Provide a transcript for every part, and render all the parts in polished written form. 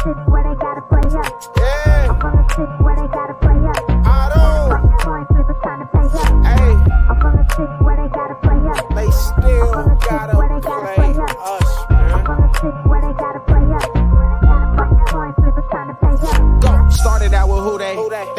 city where they gotta play up. Yeah. I'm from the city where they gotta play up. Auto. Coin flip, it's time to pay up. Hey. I'm from the city where they gotta play up. They still gotta play us, I'm from man. the city where they gotta play up. Coin flip, it's time to pay up. Go. Started out with who they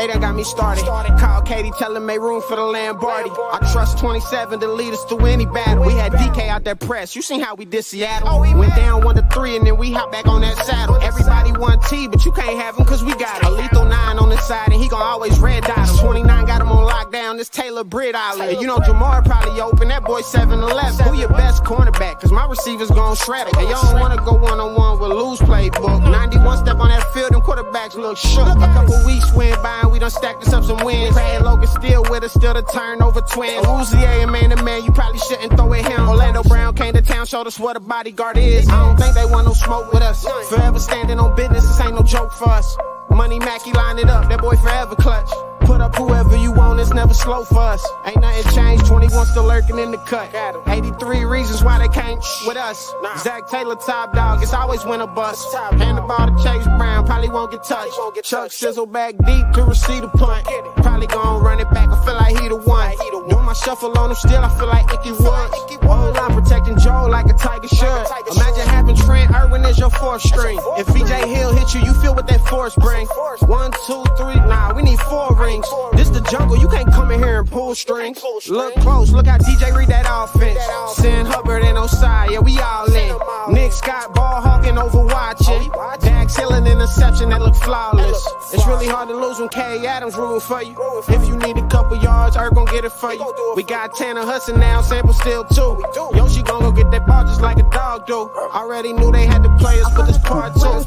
done got me started. Call Katie, tell him make room for the Lamborghini. I trust 27 to lead us through any battle. We had DK out there press. You seen how we did Seattle? Went down 1-3 and then we hop back on that saddle. Everybody want T, but you can't have him cause we got it. A lethal 9 on the side and he gon' always red dot him. 29 got him on lockdown. This Taylor Britt Island. You know Jamar probably open. That boy 7-11. Who your best cornerback? Cause my receivers gon' shred him. And you don't wanna go one-on-one with lose playbook. 91 step on that field, them quarterbacks look shook. A couple weeks went by and we done stacked us up some wins. Brad Logan still with us, still the turnover twin. Uzier, man to man, you probably shouldn't throw at him. Orlando Brown came to town, showed us what a bodyguard is. I don't think they want no smoke with us. Forever standing on business, this ain't no joke for us. Money Mackey line it up, that boy forever clutch. Put up whoever you want, it's never slow for us. Ain't nothing changed, 21 still lurking in the cut. 83 reasons why they can't with us. Zac Taylor top dog, it's always win a bust. Hand the ball to Chase Brown, probably won't get touched. Chuck sizzle back deep to receive the punt. Probably gon' run it back, I feel like he the one. Doing my shuffle on him still, I feel like Icky Woods. Whole line protecting Joe like a tiger should. Imagine having Trent Irwin as your fourth string. If VJ Hill hit you, you feel what that force bring. 1, 2, 3, nah, we need 4 rings. This the jungle, you can't come in here and pull strings. Look close, look how DJ read that offense. Sin Hubbard and Osai, yeah, we all in. Nick Scott ball hawking overwatching. Dax Hill an interception that look flawless. It's really hard to lose when K. Adams rooting for you. If you need a couple yards, Earth gon' get it for you. We got Tanner Hudson now, Sample still too. Yoshi gon' go get that ball just like a dog do. Already knew they had the players, but this part two.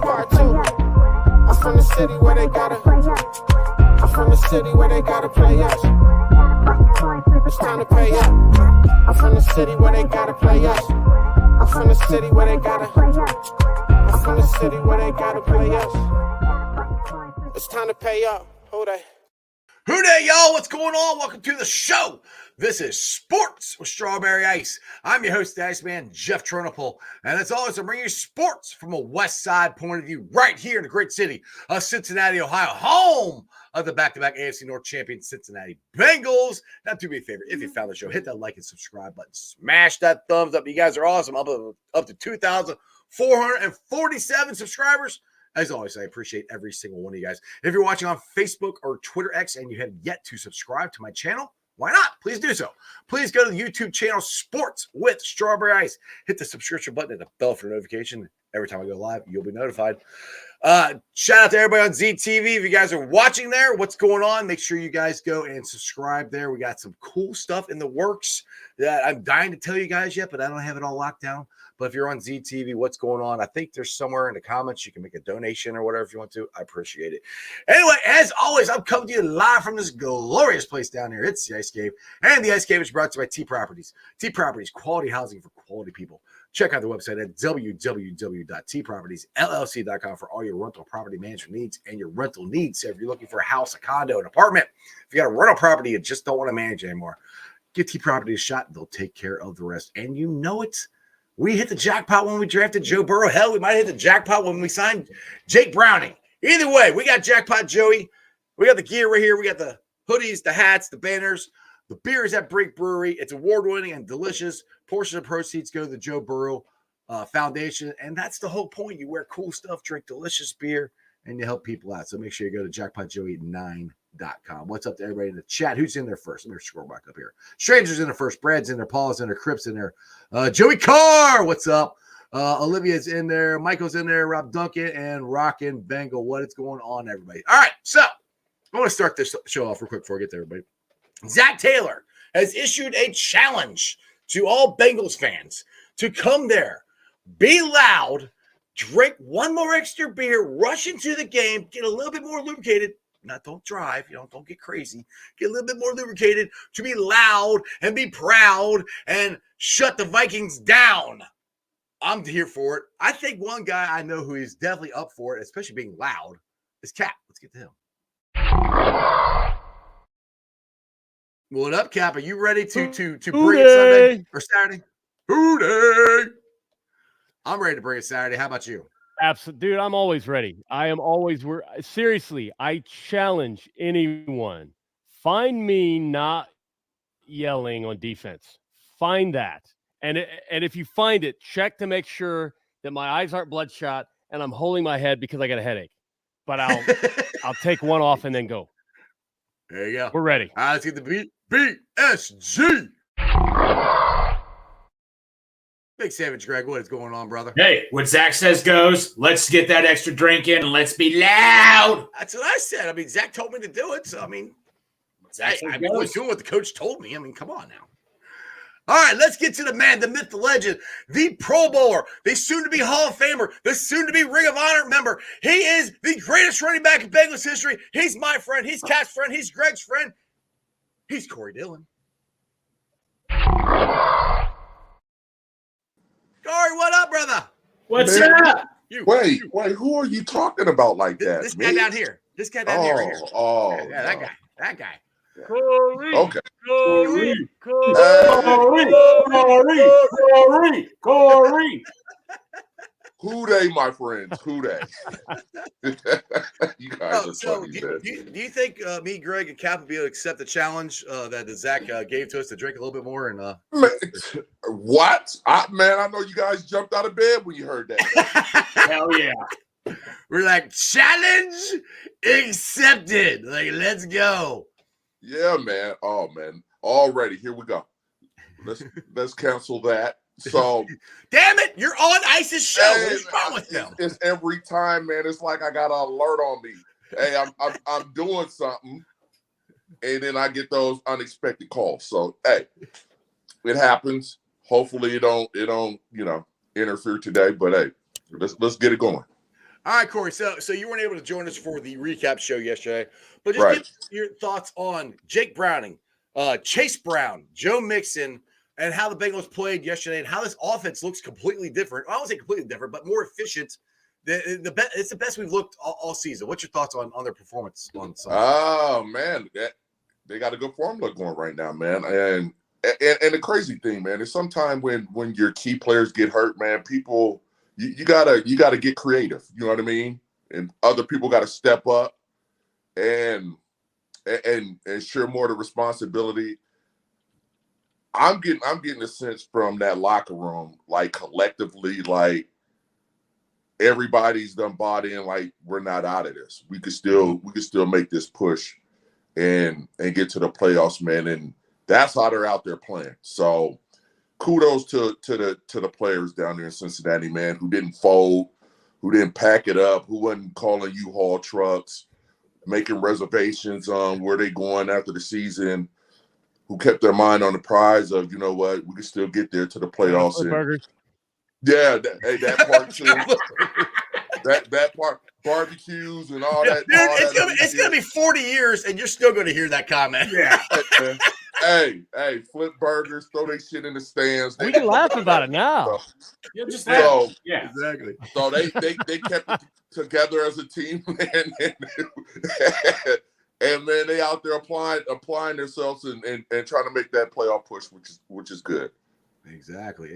I'm from the city where they gotta. I'm from the city where they gotta play us. It's time to pay up. I'm from the city where they gotta play us. I'm from the city where they gotta. I'm from the city where they gotta play us. It's time to pay up. Who they? Who day, y'all? What's going on? Welcome to the show. This is Sports with Strawberry Ice. I'm your host, the Iceman, Jeff Tronopol. And as always, I'm bringing you sports from a West Side point of view right here in the great city of Cincinnati, Ohio, home of the back-to-back AFC North champion Cincinnati Bengals. Now, do me a favor. If you found the show, hit that like and subscribe button. Smash that thumbs up. You guys are awesome. Up to 2,447 subscribers. As always, I appreciate every single one of you guys. If you're watching on Facebook or Twitter X and you have yet to subscribe to my channel, why not? Please do so. Please go to the YouTube channel Sports with Strawberry Ice. Hit the subscription button and the bell for notification. Every time I go live, you'll be notified. Shout out to everybody on ZTV. If you guys are watching there, what's going on? Make sure you guys go and subscribe there. We got some cool stuff in the works that I'm dying to tell you guys yet, but I don't have it all locked down. But if you're on ZTV, what's going on? I think there's somewhere in the comments you can make a donation or whatever if you want to. I appreciate it. Anyway, as always, I'm coming to you live from this glorious place down here. It's the Ice Cave. And the Ice Cave is brought to you by T Properties. T Properties, quality housing for quality people. Check out the website at www.tpropertiesllc.com for all your rental property management needs and your rental needs. So if you're looking for a house, a condo, an apartment, if you got a rental property you just don't want to manage anymore, give T Properties a shot. They'll take care of the rest. And you know it. We hit the jackpot when we drafted Joe Burrow. Hell, we might hit the jackpot when we signed Jake Browning. Either way, we got jackpot Joey. We got the gear right here. We got the hoodies, the hats, the banners. The beer is at Break Brewery. It's award-winning and delicious. Portion of proceeds go to the Joe Burrow Foundation. And that's the whole point. You wear cool stuff, drink delicious beer, and you help people out. So make sure you go to jackpotjoey9.com. What's up to everybody in the chat? Who's in there first? Let me scroll back up here. Strangers in there first. Brad's in there. Paul's in there. Crip's in there. Joey Carr, what's up? Olivia's in there. Michael's in there. Rob Duncan and Rockin' Bengal. What is going on, everybody? All right, so I want to start this show off real quick before I get there, everybody. Zac Taylor has issued a challenge to all Bengals fans to come there, be loud, drink one more extra beer, rush into the game, get a little bit more lubricated. Don't drive, don't get crazy. Get a little bit more lubricated to be loud and be proud and shut the Vikings down. I'm here for it. I think one guy I know who is definitely up for it, especially being loud, is Cap. Let's get to him. What up, Cap? Are you ready to bring it Sunday or Saturday? Hooday! I'm ready to bring it Saturday. How about you? Absolutely, dude. I'm always ready. I am always. Seriously. I challenge anyone. Find me not yelling on defense. Find that, and if you find it, check to make sure that my eyes aren't bloodshot and I'm holding my head because I got a headache. But I'll take one off and then go. There you go. We're ready. All right, let's get the BSG. Big Savage Greg, what is going on, brother? Hey, what Zach says goes. Let's get that extra drink in and let's be loud. That's what I said. I mean, Zach told me to do it, so I mean, Zach I'm always doing what the coach told me. I mean, come on now. All right, let's get to the man, the myth, the legend, the Pro Bowler, the soon-to-be Hall of Famer, the soon-to-be Ring of Honor member. He is the greatest running back in Bengals history. He's my friend. He's Cat's friend. He's Greg's friend. He's Corey Dillon. Corey, what up, brother? What's Man. up? Wait, who are you talking about like that? This guy Me? down here. This guy down here. Right here. Oh, Yeah, that guy. That guy. Corey. Okay. Corey. Corey. Who they, my friends? Who they? You guys are So funny, do man. you think me, Greg, and Cap would be able to accept the challenge that Zach gave to us to drink a little bit more? And Man, what? I know you guys jumped out of bed when you heard that. Hell yeah. we're like, challenge accepted. Like, let's go. Yeah, man. Oh, man. Already, here we go. Let's cancel that. So, Damn it, you're on Ice's show. hey, What's wrong with them? it's every time, man. It's like I got an alert on me. Hey, I'm doing something, and then I get those unexpected calls. So, hey, it happens. Hopefully, it don't interfere today. But hey, let's get it going. All right, Corey. So you weren't able to join us for the recap show yesterday, but just Right. give your thoughts on Jake Browning, Chase Brown, Joe Mixon, and how the Bengals played yesterday, and how this offense looks completely different. I won't say completely different, but more efficient. It's the best we've looked all season. What's your thoughts on their performance on Sunday? Oh man, they got a good formula going right now, man. And the crazy thing, man, is sometimes when your key players get hurt, man, people you gotta get creative. You know what I mean? And other people got to step up and share more of the responsibility. I'm getting a sense from that locker room, like collectively, like everybody's done bought in, like we're not out of this. We could still make this push and get to the playoffs, man. And that's how they're out there playing. So kudos to the players down there in Cincinnati, man, who didn't fold, who didn't pack it up, who wasn't calling U-Haul trucks, making reservations on where they going after the season, who kept their mind on the prize of, you know what, we can still get there to the playoffs. And, Burgers. yeah, that part too. that part, barbecues and all that. Dude, all it's gonna be 40 years, and you're still gonna hear that comment. Yeah. Hey, flip burgers, throw that shit in the stands. We can laugh about it now. You'll just So, yeah. Exactly. so they kept it together as a team, and man, they out there applying themselves and trying to make that playoff push, which is good. Exactly.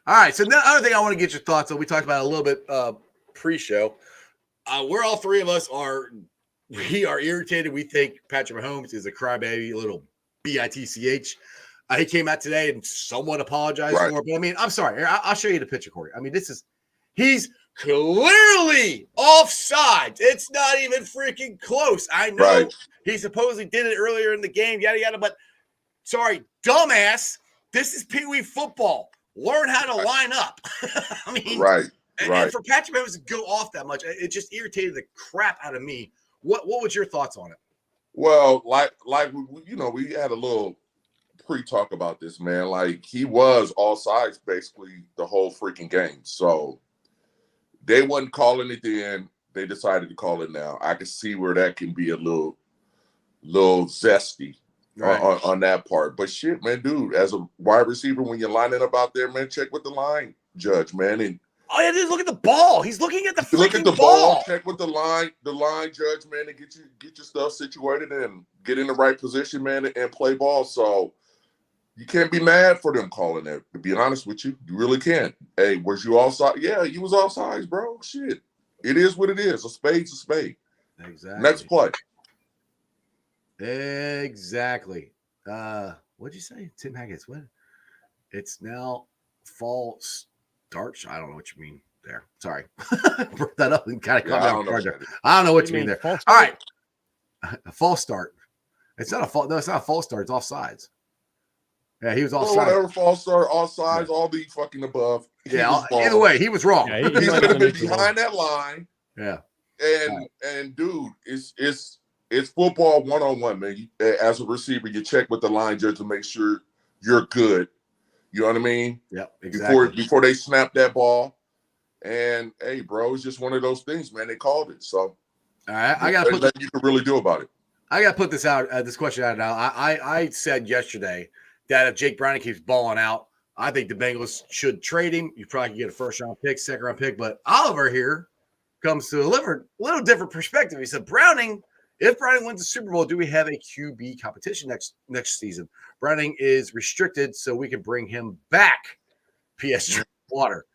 All right. So the other thing I want to get your thoughts on, we talked about it a little bit pre-show. We're all three of us we are irritated. We think Patrick Mahomes is a crybaby, a little bitch. He came out today and somewhat apologized Right. for it. But I mean, I'm sorry. I'll show you the picture, Corey. I mean, he's clearly offsides. It's not even freaking close. I know Right. he supposedly did it earlier in the game, yada, yada. But sorry, dumbass. This is Pee Wee football. Learn how to line up. I mean, Right. and for Patrick Mahomes to go off that much, it just irritated the crap out of me. What was your thoughts on it? Well, like we had a little pre-talk about this, man. Like he was all sides basically the whole freaking game. So they wasn't calling it then. They decided to call it now. I can see where that can be a little zesty on that part. But shit, man, dude, as a wide receiver, when you're lining up out there, man, check with the line judge, man. And Oh, yeah, just look at the ball. He's looking at the freaking look at the ball. ball, check with the line judge, man, and get your stuff situated and get in the right position, man, and play ball. So You can't be mad for them calling that. To be honest with you, you really can't. Hey, was you offside? Yeah, you was offsides, bro. Shit, it is what it is. A spade's a spade. Exactly. Next play. Exactly. What'd you say, Tim Haggett's? What? It's now fall start. I don't know what you mean there. Sorry, brought that up and kind of caught me off guard there. I don't know what you mean there. All right, a false start. It's not a fault. No, it's not a false start. It's offsides. Yeah, he was offside. Whatever, false start, offsides, all the fucking above. Yeah, either way, he was wrong. Yeah, he's gonna be behind that line. Yeah, and dude, it's football 1-on-1, man. As a receiver, you check with the line judge to make sure you're good. You know what I mean? Yeah, exactly. Before they snap that ball, and hey, bro, it's just one of those things, man. They called it, so all right. I got to put that you can really do about it. I got to put this out. This question out now. I said yesterday that if Jake Browning keeps balling out, I think the Bengals should trade him. You probably can get a first-round pick, second-round pick. But Oliver here comes to a little different perspective. He said, Browning, if Browning wins the Super Bowl, do we have a QB competition next season? Browning is restricted, so we can bring him back. PS Water.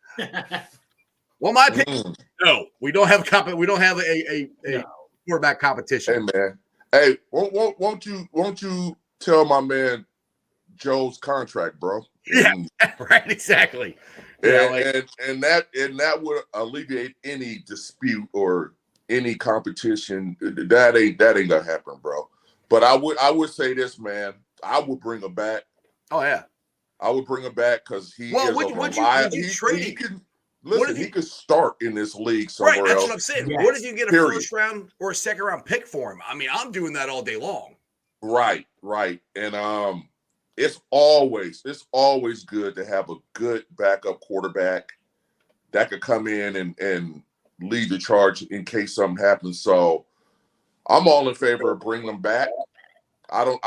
Well, my opinion, no, we don't have a quarterback competition. Hey, man. Hey, won't you tell my man Joe's contract, bro? Yeah, right, exactly. And that would alleviate any dispute or any competition. That ain't gonna happen, bro. But I would say this, man. I would bring him back. Oh yeah, I would bring him back because he is he can listen. He could start in this league somewhere right, that's else. what I'm saying. Yes. What if you get a first round or a second round pick for him? I mean, I'm doing that all day long. Right. And it's always good to have a good backup quarterback that could come in and lead the charge in case something happens. So I'm all in favor of bringing him back. I don't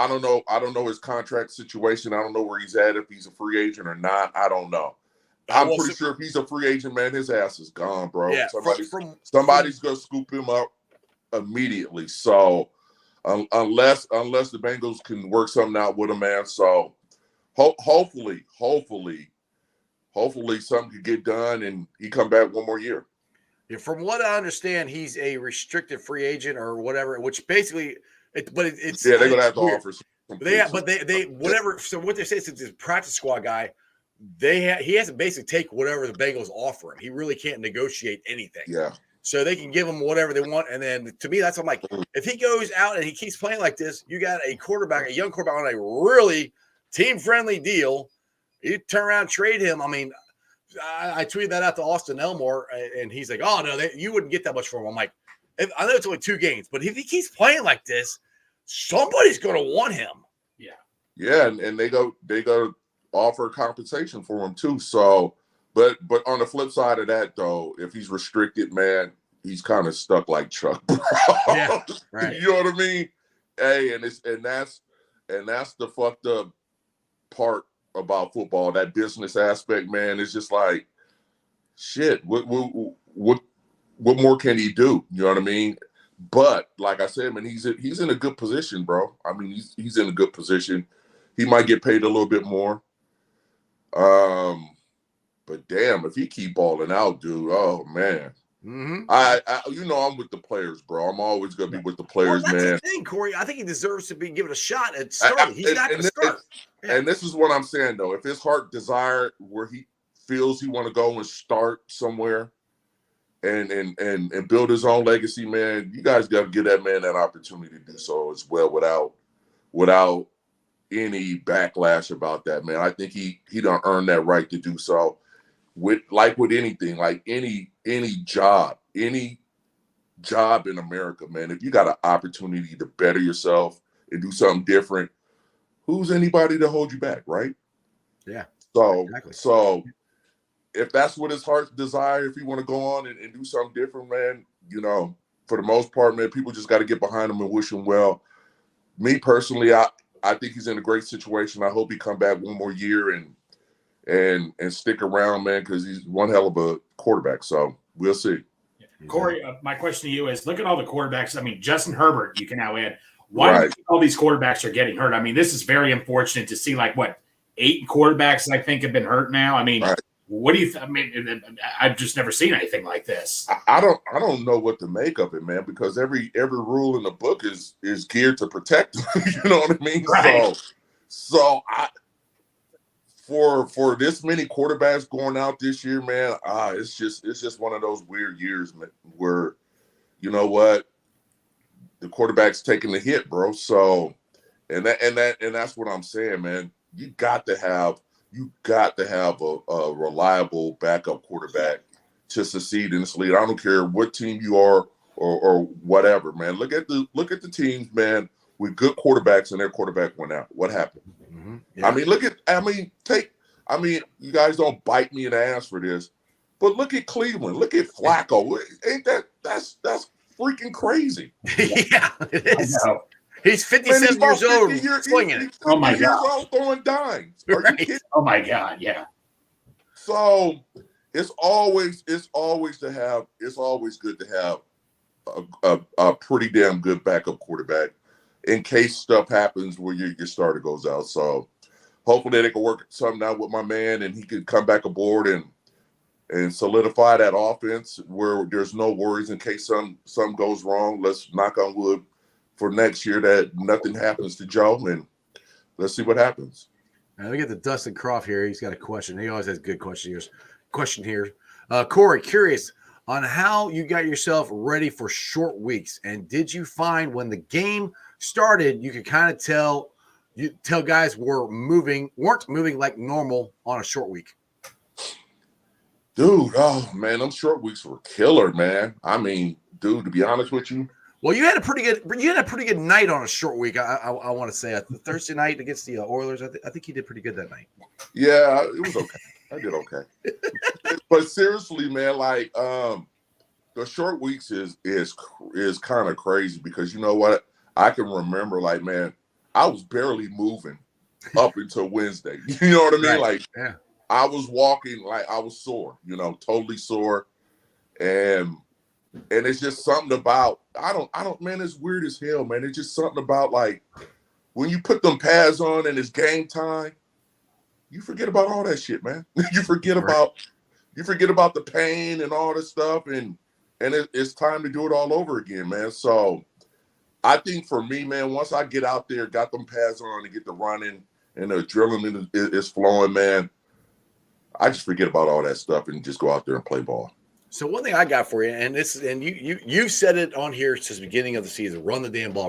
know his contract situation. I don't know where he's at, if he's a free agent or not. I don't know. I'm pretty sure if he's a free agent, man, his ass is gone, bro. Yeah, somebody's gonna scoop him up immediately. So unless the Bengals can work something out with him, man. So hopefully something could get done and he come back one more year. Yeah, from what I understand, he's a restricted free agent or whatever, which basically it's they're gonna have to offer some they whatever. So what they say, since he's a practice squad guy, he has to basically take whatever the Bengals offer him. He really can't negotiate anything. Yeah. So they can give him whatever they want. And then to me, that's I'm like, if he goes out and he keeps playing like this, you got a young quarterback on a really team-friendly deal. You turn around and trade him. I mean, I tweeted that out to Austin Elmore, and he's like, oh, no, you wouldn't get that much for him. I'm like, I know it's only 2 games, but if he keeps playing like this, somebody's going to want him. Yeah. Yeah, and they go offer compensation for him too. So, but on the flip side of that, though, if he's restricted, man, he's kind of stuck like Chuck. Yeah, right. You know what I mean? Hey, and that's the fucked up part about football. That business aspect, man, is just like shit. What more can he do? You know what I mean? But like I said, man, he's in a good position, bro. I mean, he's in a good position. He might get paid a little bit more. But damn, if he keep balling out, dude, oh man. Mm-hmm. I I'm with the players, bro. I'm always gonna be with the players, that's man. The thing, Corey. I think he deserves to be given a shot at starting. He's not going to start. And this is what I'm saying, though. If his heart desire where he feels he want to go and start somewhere and build his own legacy, man, you guys got to give that man that opportunity to do so as well without any backlash about that, man. I think he don't earn that right to do so. With anything, like any job in America, man, if you got an opportunity to better yourself and do something different, who's anybody to hold you back, right? Yeah. So exactly. So if that's what his heart desire, if he want to go on and do something different, man, for the most part, man, people just got to get behind him and wish him well. Me personally, I think he's in a great situation. I hope he come back one more year and stick around, man, because he's one hell of a quarterback. So we'll see. Corey, my question to you is, look at all the quarterbacks. I mean, Justin Herbert, you can now add. Why do you think all these quarterbacks are getting hurt? I mean, this is very unfortunate to see, like, what, 8 quarterbacks I think have been hurt now. I mean, Right. what do you? I mean, I've just never seen anything like this. I don't know what to make of it, man, because every rule in the book is geared to protect them. You know what I mean? Right. So I for this many quarterbacks going out this year, man, it's just one of those weird years, man, where you know what, the quarterback's taking the hit, bro. So and that's what I'm saying, man. You got to have a reliable backup quarterback to succeed in this league. I don't care what team you are or whatever, man. Look at the teams, man, with good quarterbacks and their quarterback went out. What happened? Mm-hmm. Yeah. I mean, you guys don't bite me in the ass for this, but look at Cleveland. Look at Flacco. Ain't that's freaking crazy? Yeah, it is. I know. He's 57 years old, swinging. He's 50 Oh my years God. old throwing dimes. Are Right. you kidding? Oh my God, yeah. So it's always good to have a pretty damn good backup quarterback in case stuff happens where your starter goes out. So hopefully they can work something out with my man and he can come back aboard and solidify that offense where there's no worries in case something goes wrong. Let's knock on wood for next year that nothing happens to Joe, and let's see what happens. Now, we get the Dustin Croft here. He's got a question. He always has good questions. Question here. Corey, curious on how you got yourself ready for short weeks, and did you find when the game started, you could kind of tell guys weren't moving like normal on a short week? Dude, oh man, them short weeks were killer, man. I mean, dude, to be honest with you, well, you had a pretty good night on a short week. I want to say the Thursday night against the Oilers. I think you did pretty good that night. yeah, it was okay. I did okay. But seriously, man, like the short weeks is kind of crazy because you know what? I can remember, like, man, I was barely moving up until Wednesday. You know what I mean? Right. Like, Yeah. I was walking like I was sore, totally sore, and it's just something about I don't man, it's weird as hell, man. It's just something about like when you put them pads on and it's game time, you forget about all that shit, man. you forget about the pain and all this stuff, and it's time to do it all over again, man. So I think for me, man, once I get out there, got them pads on and get the running and the adrenaline is flowing, man, I just forget about all that stuff and just go out there and play ball. So one thing I got for you, and you said it on here since the beginning of the season: run the damn ball.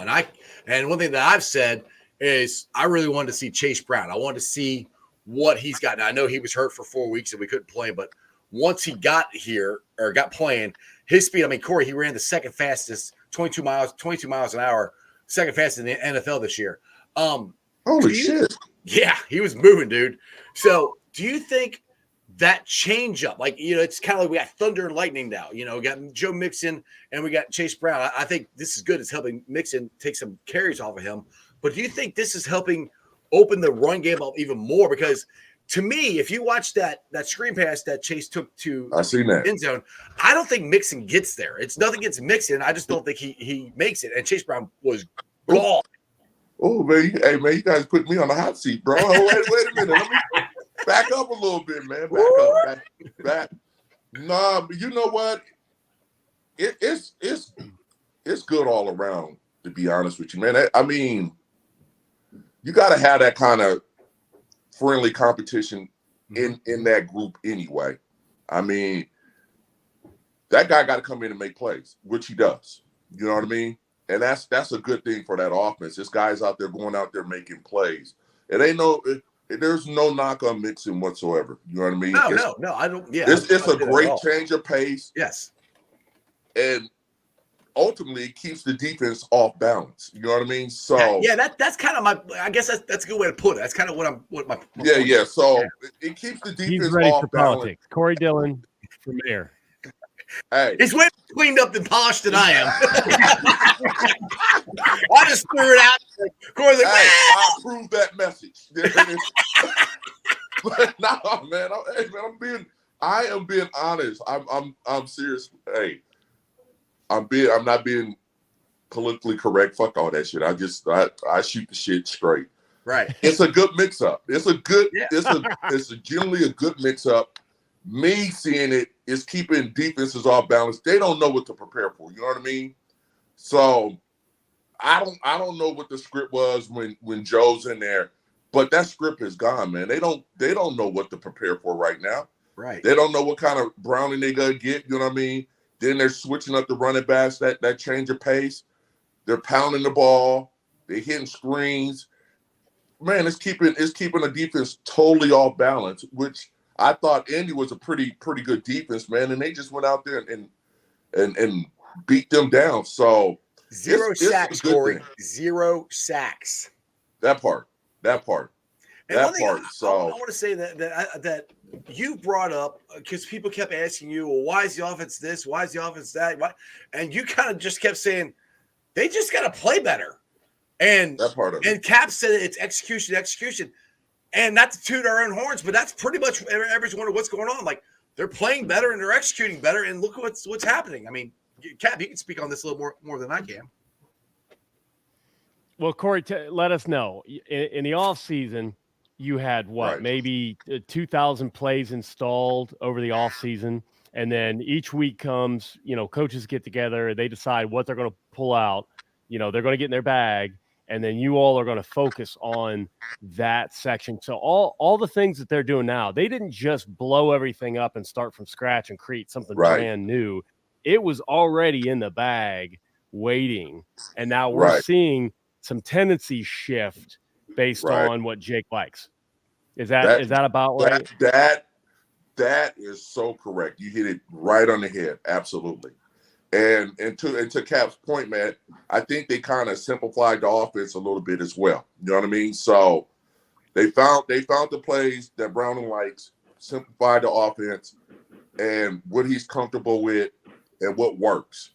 And one thing that I've said is I really wanted to see Chase Brown. I wanted to see what he's got. Now, I know he was hurt for 4 weeks and we couldn't play him, but once he got here or got playing, his speed. I mean, Corey, he ran the second fastest, 22 miles an hour, second fastest in the NFL this year. Holy shit! Yeah, he was moving, dude. So, do you think that change up, like, it's kind of like we got thunder and lightning now, we got Joe Mixon and we got Chase Brown. I think this is good. It's helping Mixon take some carries off of him. But do you think this is helping open the run game up even more? Because to me, if you watch that screen pass that Chase took to I seen that end zone, I don't think Mixon gets there. It's nothing against Mixon. I just don't think he makes it. And Chase Brown was gone. Oh, man. Hey, man, you guys put me on the hot seat, bro. Oh, wait a minute. Let me back up a little bit, man. Back. Nah, but you know what? It's good all around, to be honest with you, man. I mean, you got to have that kind of friendly competition in that group anyway. I mean, that guy got to come in and make plays, which he does. You know what I mean? And that's a good thing for that offense. This guy's out there going out there making plays. There's no knock on Mixon whatsoever. You know what I mean? No, I don't. Yeah, it's a great change of pace. Yes, and ultimately it keeps the defense off balance. You know what I mean? So yeah, that's kind of my. I guess that's a good way to put it. That's kind of what my yeah. So it keeps the defense He's ready off for balance. politics. Corey Dillon for mayor. Hey, He's way more cleaned up and polished than I am. I just threw it out. Corey's like, I approve that message. But no, man. I am being honest. I'm serious. Hey, I'm not being politically correct. Fuck all that shit. I shoot the shit straight. Right. It's a good mix-up. It's a good. Yeah. It's generally a good mix-up. Me seeing it is keeping defenses off balance. They don't know what to prepare for. You know what I mean? So I don't know what the script was when Joe's in there, but that script is gone, man. They don't know what to prepare for right now. Right. They don't know what kind of browning they're gonna get. You know what I mean? Then they're switching up the running backs. That change of pace. They're pounding the ball. They're hitting screens. Man, it's keeping a defense totally off balance, which I thought Indy was a pretty good defense, man, and they just went out there and beat them down. So Zero it's sacks, a good Corey. thing. 0 sacks. That part. And one thing I So want to say that you brought up, because people kept asking you, well, why is the offense this? Why is the offense that? Why? And you kind of just kept saying they just got to play better. And that part of it. And Cap said it's execution. And not to toot our own horns, but that's pretty much everyone's wondering what's going on. Like, they're playing better and they're executing better. And look what's happening. I mean, Cap, you can speak on this a little more than I can. Well, Corey, let us know. In the offseason, you had what, Right. maybe 2,000 plays installed over the offseason. And then each week comes, coaches get together. They decide what they're going to pull out. They're going to get in their bag. And then you all are going to focus on that section. So all the things that they're doing now, they didn't just blow everything up and start from scratch and create something brand new. It was already in the bag waiting. And now we're seeing some tendency shift based on what Jake likes. Is that about right? That is so correct. You hit it right on the head. Absolutely. And to Cap's point, man, I think they kind of simplified the offense a little bit as well. You know what I mean? So they found the plays that Browning likes, simplified the offense, and what he's comfortable with, and what works.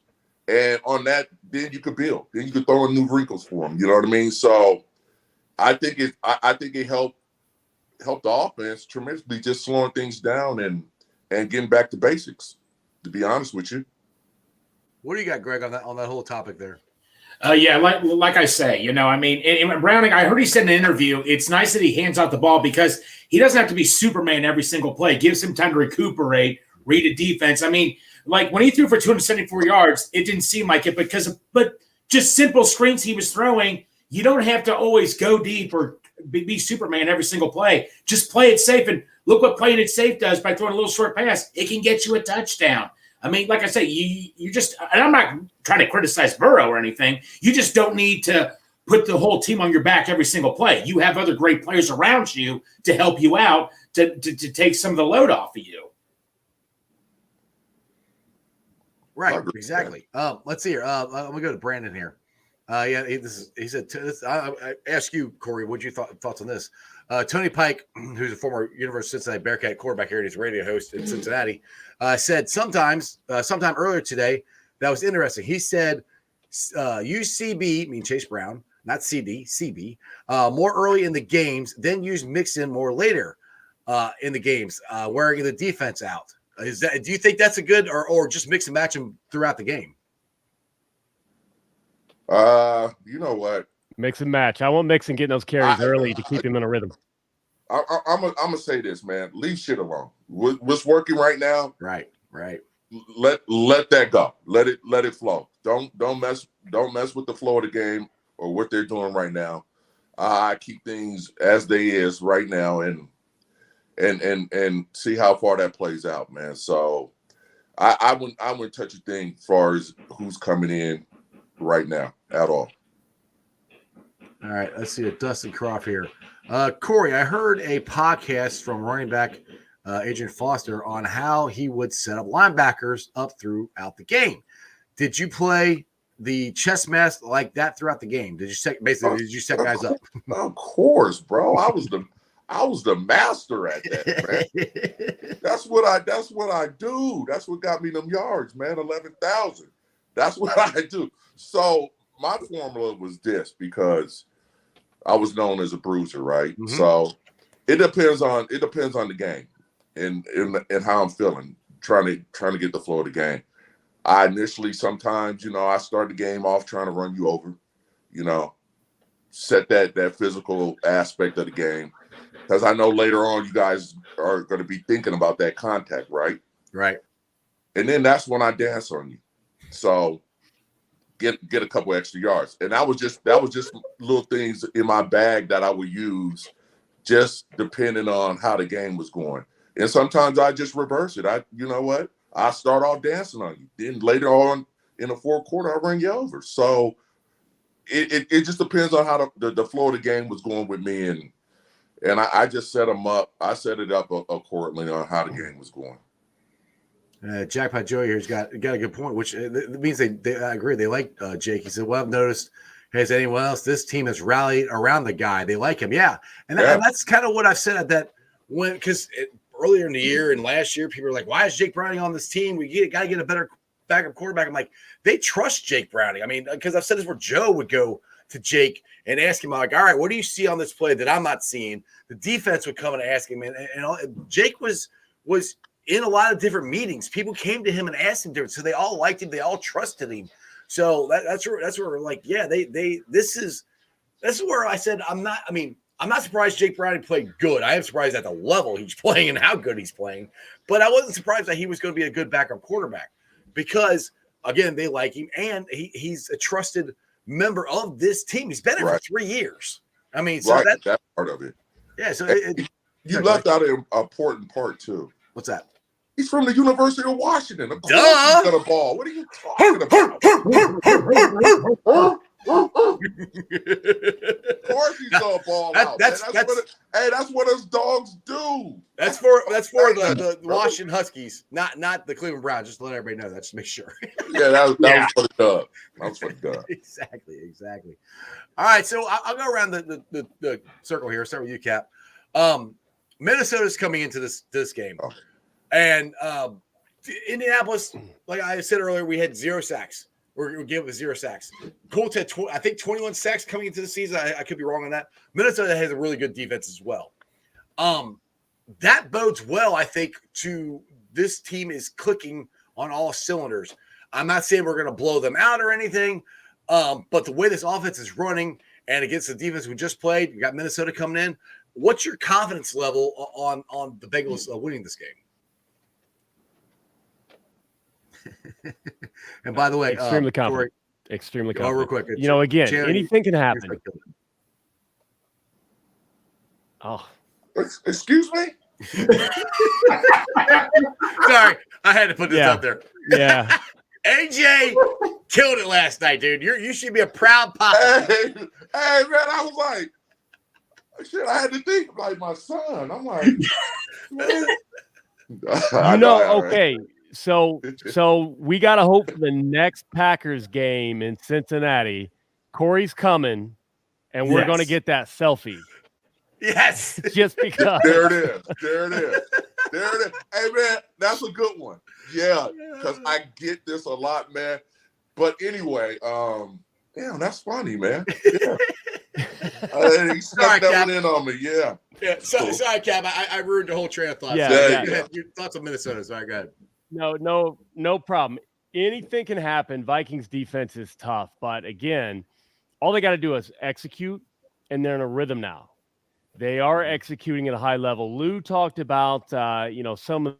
And on that, then you could build. Then you could throw in new wrinkles for him. You know what I mean? So I think it helped the offense tremendously, just slowing things down and getting back to basics. To be honest with you. What do you got, Greg, on that whole topic there? Yeah, like I say, I mean, and Browning, I heard he said in an interview, it's nice that he hands out the ball because he doesn't have to be Superman every single play. It gives him time to recuperate, read a defense. I mean, like when he threw for 274 yards, it didn't seem like it but just simple screens he was throwing. You don't have to always go deep or be Superman every single play. Just play it safe, and look what playing it safe does by throwing a little short pass. It can get you a touchdown. I mean, like I say, you just – and I'm not trying to criticize Burrow or anything. You just don't need to put the whole team on your back every single play. You have other great players around you to help you out to take some of the load off of you. Right, exactly. Let's see here. I'm going to go to Brandon here. He said, I ask you, Corey, what you thoughts on this? Tony Pike, who's a former University of Cincinnati Bearcat quarterback here and he's a radio host in Cincinnati, said sometime earlier today, that was interesting. He said, use CB, mean Chase Brown, not CD, CB, more early in the games, then use Mixon more later in the games, wearing the defense out. Do you think that's a good or just mix and match them throughout the game? You know what? Mix and match. I want Mixon getting those carries early to keep him in a rhythm. I'm gonna say this, man. Leave shit alone. What's working right now? Right. Let that go. Let it flow. Don't mess with the flow of the game or what they're doing right now. I keep things as they is right now and see how far that plays out, man. So I wouldn't touch a thing as far as who's coming in right now at all. All right, let's see Dustin Croft here. Corey, I heard a podcast from running back Adrian Foster on how he would set up linebackers up throughout the game. Did you play the chess match like that throughout the game? Did you set guys up? Of course, bro. I was the master at that, man. That's what I do. That's what got me them yards, man. 11,000. That's what I do. So my formula was this because I was known as a bruiser, right? Mm-hmm. So it depends on the game and how I'm feeling, trying to get the flow of the game. I initially sometimes, I start the game off trying to run you over, set that physical aspect of the game, because I know later on you guys are going to be thinking about that contact, right? Right. And then that's when I dance on you. So get a couple extra yards. And that was just little things in my bag that I would use just depending on how the game was going. And sometimes I just reverse it. You know what? I start off dancing on you. Then later on in the fourth quarter, I run you over. So it just depends on how the flow of the game was going with me. And I just set them up. I set it up accordingly on how the game was going. Jackpot Joey here's got a good point, which means they I agree. They like Jake. He said, well, I've noticed, has anyone else, this team has rallied around the guy. They like him. Yeah. And that's kind of what I've said at that because earlier in the year and last year, people were like, why is Jake Browning on this team? We got to get a better backup quarterback. I'm like, they trust Jake Browning. I mean, because I've said this where Joe would go to Jake and ask him, like, all right, what do you see on this play that I'm not seeing? The defense would come and ask him. And Jake was in a lot of different meetings. People came to him and asked him different. So they all liked him. They all trusted him. So that's where we're like, yeah, this is where I said, I'm not surprised Jake Browning played good. I am surprised at the level he's playing and how good he's playing. But I wasn't surprised that he was going to be a good backup quarterback because, again, they like him. And he's a trusted member of this team. He's been here for 3 years. I mean, so that's part of it. Yeah. So you left out an important part, too. What's that? He's from the University of Washington. Of course Duh. He's got a ball. What are you talking about? Of course he's got a ball out. That's what us dogs do. That's for the Washington Huskies, not the Cleveland Browns. Just to let everybody know that. Just to make sure. Yeah, that was for the dub. That was for the dub. Exactly. All right, so I'll go around the circle here. Start with you, Cap. Minnesota's coming into this game. Oh. And Indianapolis, like I said earlier, we had 0 sacks. We're giving with 0 sacks. Colts had, I think, 21 sacks coming into the season. I could be wrong on that. Minnesota has a really good defense as well. That bodes well, I think, to this team is clicking on all cylinders. I'm not saying we're going to blow them out or anything, but the way this offense is running and against the defense we just played, you got Minnesota coming in. What's your confidence level on the Bengals winning this game? And by the way, extremely confident. Extremely confident. Real quick, again, anything can happen. Oh, excuse me. Sorry, I had to put this up there. Yeah, AJ killed it last night, dude. You should be a proud papa. Hey, man, I was like, shit. I had to think like my son. I'm like, man. Okay. So we got to hope for the next Packers game in Cincinnati. Corey's coming, and we're going to get that selfie. Yes. Just because. There it is. Hey, man, that's a good one. Yeah, because I get this a lot, man. But anyway, damn, that's funny, man. Yeah. He snuck that one in on me, yeah. Yeah, sorry, Cap. I ruined the whole train of thought. Yeah. Your thoughts on Minnesota. Sorry, go ahead. No problem. Anything can happen. Vikings defense is tough, but again, all they got to do is execute, and they're in a rhythm now. They are executing at a high level. Lou talked about some of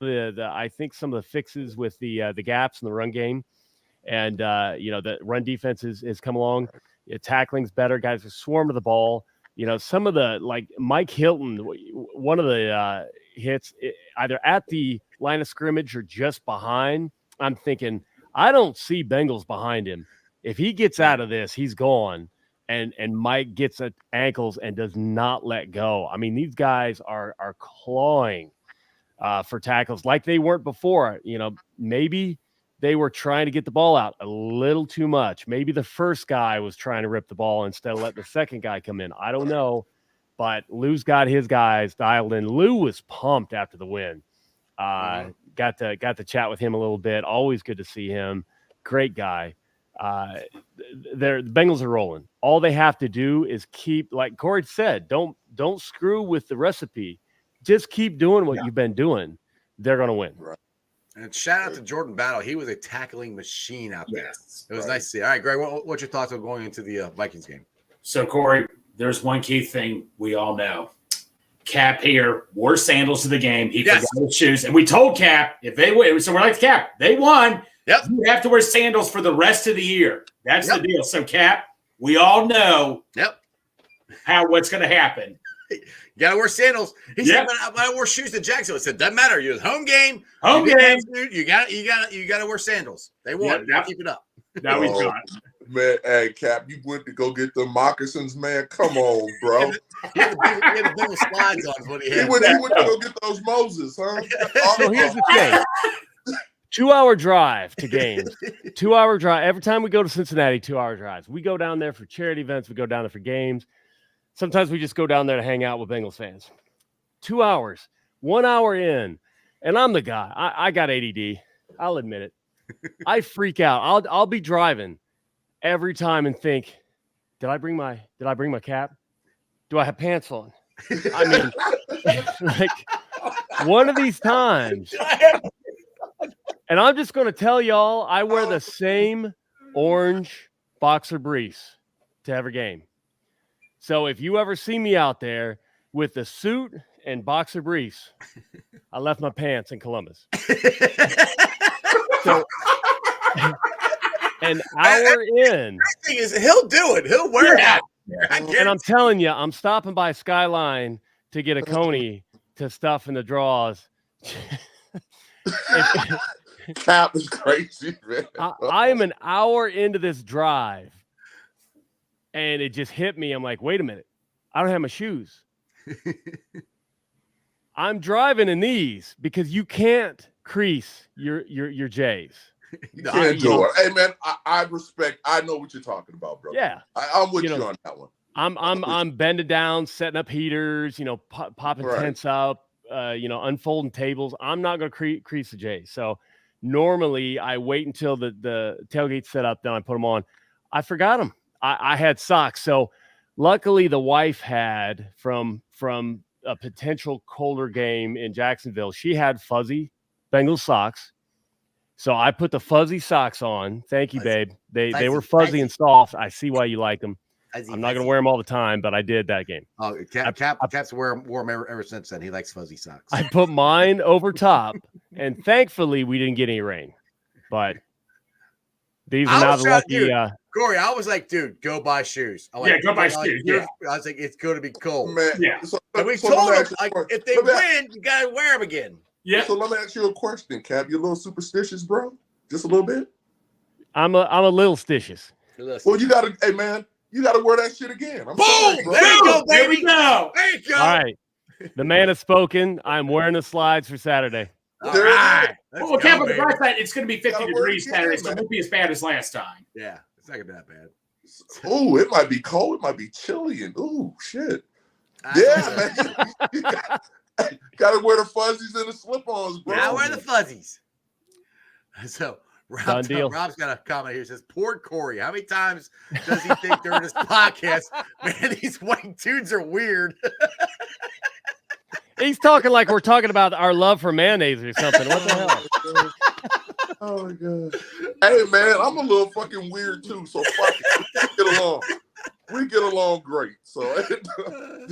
the I think some of the fixes with the gaps in the run game, and the run defense has come along. Tackling's better. Guys are swarming to the ball. Some of the, like Mike Hilton, one of the hits either at the line of scrimmage or just behind. I'm thinking, I don't see Bengals behind him. If he gets out of this, he's gone. And Mike gets at ankles and does not let go. I mean, these guys are clawing for tackles like they weren't before. Maybe they were trying to get the ball out a little too much. Maybe the first guy was trying to rip the ball instead of letting the second guy come in. I don't know. But Lou's got his guys dialed in. Lou was pumped after the win. Got to chat with him a little bit. Always good to see him. Great guy. The Bengals are rolling. All they have to do is keep, like Corey said, don't screw with the recipe. Just keep doing what you've been doing. They're going to win. Right. And shout out to Jordan Battle. He was a tackling machine out there. It was nice to see. All right, Greg, what's your thoughts on going into the Vikings game? So, Corey, there's one key thing we all know. Cap here wore sandals to the game. He forgot his shoes. And we told Cap, if they win, so we're like, Cap, they won. Yep. You have to wear sandals for the rest of the year. That's the deal. So, Cap, we all know what's going to happen. You got to wear sandals. He said, I wore shoes to Jacksonville. I said, doesn't matter. You're home game. You got to wear sandals. They won. Keep it up. Now he's gone. Man, hey, Cap, you went to go get the moccasins, man. Come on, bro. He had the Bengals slides on. What he had. He went to go get those Moses, huh? So here's the thing. 2-hour drive to games. 2-hour drive. Every time we go to Cincinnati, 2-hour drives. We go down there for charity events. We go down there for games. Sometimes we just go down there to hang out with Bengals fans. 2 hours, 1 hour in, and I'm the guy. I got ADD. I'll admit it. I freak out. I'll be driving every time and think, did I bring my cap? Do I have pants on? I mean, like one of these times. And I'm just going to tell y'all, I wear the same orange boxer briefs to every game. So if you ever see me out there with the suit and boxer briefs, I left my pants in Columbus. So an hour in. The thing is, he'll do it. He'll wear it. And I'm telling you, I'm stopping by Skyline to get a Coney to stuff in the draws. Cap is crazy, man. I am an hour into this drive, and it just hit me. I'm like, wait a minute. I don't have my shoes. I'm driving in these because you can't crease your J's. You can't do it. Hey, man, I respect. I know what you're talking about, bro. Yeah. I'm with you on that one. I'm bending down, setting up heaters, popping tents up, unfolding tables. I'm not going to crease the J's. So normally I wait until the tailgate's set up, then I put them on. I forgot them. I had socks. So luckily the wife had from a potential colder game in Jacksonville, she had fuzzy Bengals socks. So I put the fuzzy socks on. Thank you, babe. They were fuzzy and soft. I see why you like them. I'm not going to wear them all the time, but I did that game. Oh, Cap's wore them ever since then. He likes fuzzy socks. I put mine over top, and thankfully we didn't get any rain. But these are now the lucky. Corey, I was like, dude, go buy shoes. Go buy shoes. Yeah. I was like, it's going to be cold. Man, yeah. And we told them, if they win, you got to wear them again. Yeah. So let me ask you a question, Cap. You a little superstitious, bro? Just a little bit? I'm a little stitious. Well, you gotta, hey man, you gotta wear that shit again. Boom! There you go, baby. There we go. There you go. All right. The man has spoken. I'm wearing the slides for Saturday. All right. Well, Cap, on the bright side, it's going to be 50 degrees Saturday, so it won't be as bad as last time. Yeah, it's not going to be that bad. Oh, it might be cold. It might be chilly. And oh, shit. Yeah, man. You gotta wear the fuzzies and the slip-ons, bro. Yeah, wear the fuzzies. So Rob's got a comment here. He says, poor Corey. How many times does he think during this podcast, man, these white dudes are weird? He's talking like we're talking about our love for mayonnaise or something. What the hell? Oh, my God. Hey, man, I'm a little fucking weird, too, so fuck it. We get along. We get along great, so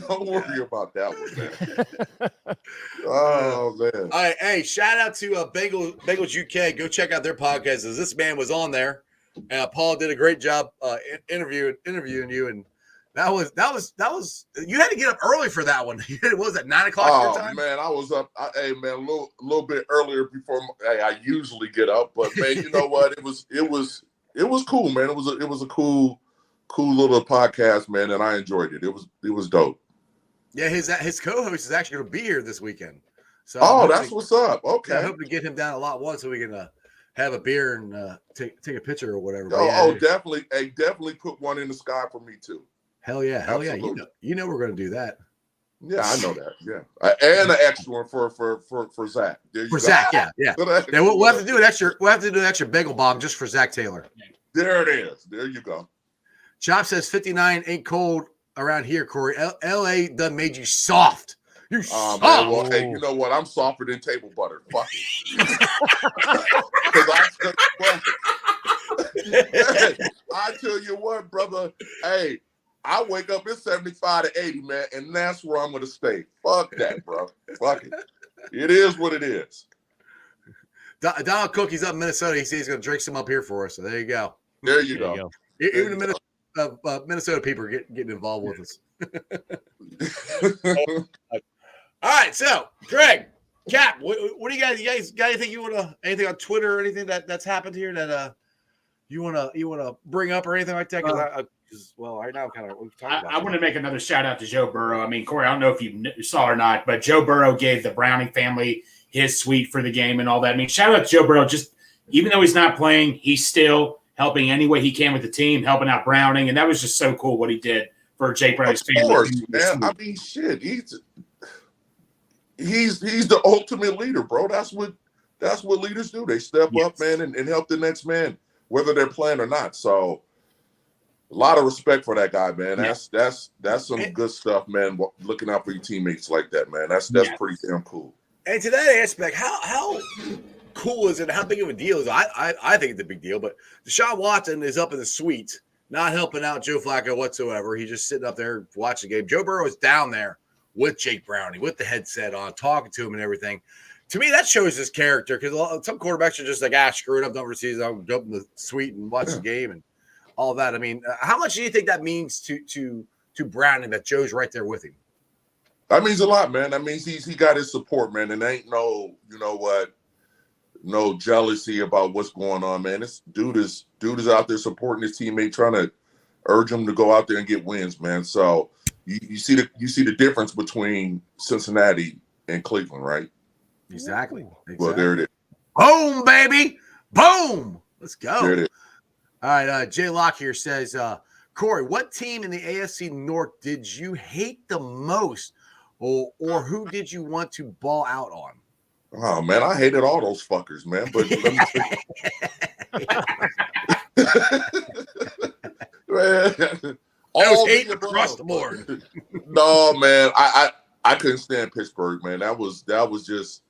don't worry about that one, man. Oh, man. All right, hey, shout out to Bengals UK. Go check out their podcast, as this man was on there. Paul did a great job interviewing you, and that was you had to get up early for that one. It was at 9 o'clock your time. Man, I was up. Hey, man, a little bit earlier before I usually get up, but man, you know what? It was cool, man. It was a cool little podcast, man, and I enjoyed it. It was dope. Yeah, his co-host is actually going to be here this weekend. So that's what's up. Okay, I hope to get him down a lot one so we can have a beer and take a picture or whatever. Definitely. Hey, definitely put one in the sky for me too. Hell yeah. Absolutely. You know we're going to do that. Yeah, I know that. Yeah, and an extra one for Zach. For Zach, yeah. We'll have to do an extra. We'll have to do an extra bagel bomb just for Zac Taylor. There it is. There you go. Chop says 59 ain't cold around here, Corey. LA done made you soft. You soft. Man, well, hey, you know what? I'm softer than table butter. Fuck it. I tell you what, brother. Hey, I wake up at 75 to 80, man, and that's where I'm going to stay. Fuck that, bro. Fuck it. It is what it is. Donald Cook, he's up in Minnesota. He says he's going to drink some up here for us. So there you go. There you go. Even the Minnesota people are getting involved with us. All right, so Greg, Cap, what do you guys got anything you want to anything on Twitter or anything that's happened here that you want to bring up or anything like that? Because right now kind of we've talked about. I want to make another shout out to Joe Burrow. I mean, Corey, I don't know if you saw or not, but Joe Burrow gave the Browning family his suite for the game and all that. I mean, shout out to Joe Burrow. Just even though he's not playing, he's still helping any way he can with the team, helping out Browning, and that was just so cool what he did for Jake Browning's family. Of course, man. I mean, shit. He's the ultimate leader, bro. That's what leaders do. They step up, man, and help the next man, whether they're playing or not. So a lot of respect for that guy, man. That's some good stuff, man. Looking out for your teammates like that, man. That's pretty damn cool. And to that aspect, how cool is it? How big of a deal is it? I think it's a big deal, but Deshaun Watson is up in the suite, not helping out Joe Flacco whatsoever. He's just sitting up there watching the game. Joe Burrow is down there with Jake Browning, with the headset on, talking to him and everything. To me, that shows his character because some quarterbacks are just like, screw it up, number season. I'll go up in the suite and watch the game and all that. I mean, how much do you think that means to Browning that Joe's right there with him? That means a lot, man. That means he got his support, man. And ain't no jealousy about what's going on, man. This dude is out there supporting his teammate, trying to urge him to go out there and get wins, man. So you see the difference between Cincinnati and Cleveland, right? Exactly. Well, there it is. Boom, baby. Boom. Let's go. There it is. All right. Jay Locke here says, Corey, what team in the AFC North did you hate the most, or who did you want to ball out on? Oh, man, I hated all those fuckers, man. But man, all hate across the board. No, man, I couldn't stand Pittsburgh, man. That was just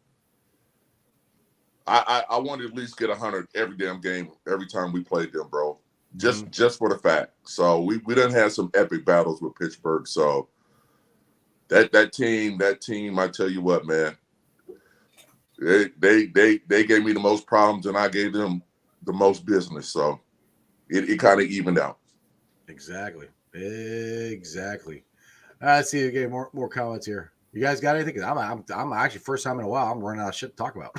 I wanted to at least get 100 every damn game every time we played them, bro. Just for the fact. So we done had some epic battles with Pittsburgh. So that team, I tell you what, man. They gave me the most problems and I gave them the most business. So it kind of evened out. Exactly. Let's see again. More comments here. You guys got anything? I'm actually first time in a while. I'm running out of shit to talk about.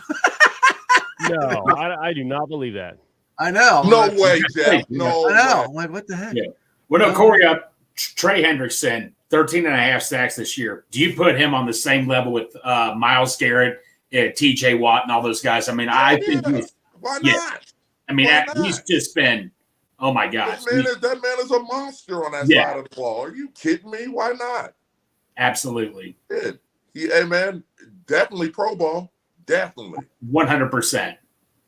No, I do not believe that. I know. No way, Jeff. No, I know. way. I'm like, what the heck? Yeah. Well, no, Corey, Trey Hendrickson, 13 and a half sacks this year. Do you put him on the same level with Myles Garrett, TJ Watt, and all those guys? I mean, I think why not? I mean, he's just been, oh my gosh. That man is a monster on that side of the ball. Are you kidding me? Why not? Absolutely. Hey, man, definitely Pro Bowl. Definitely. 100%.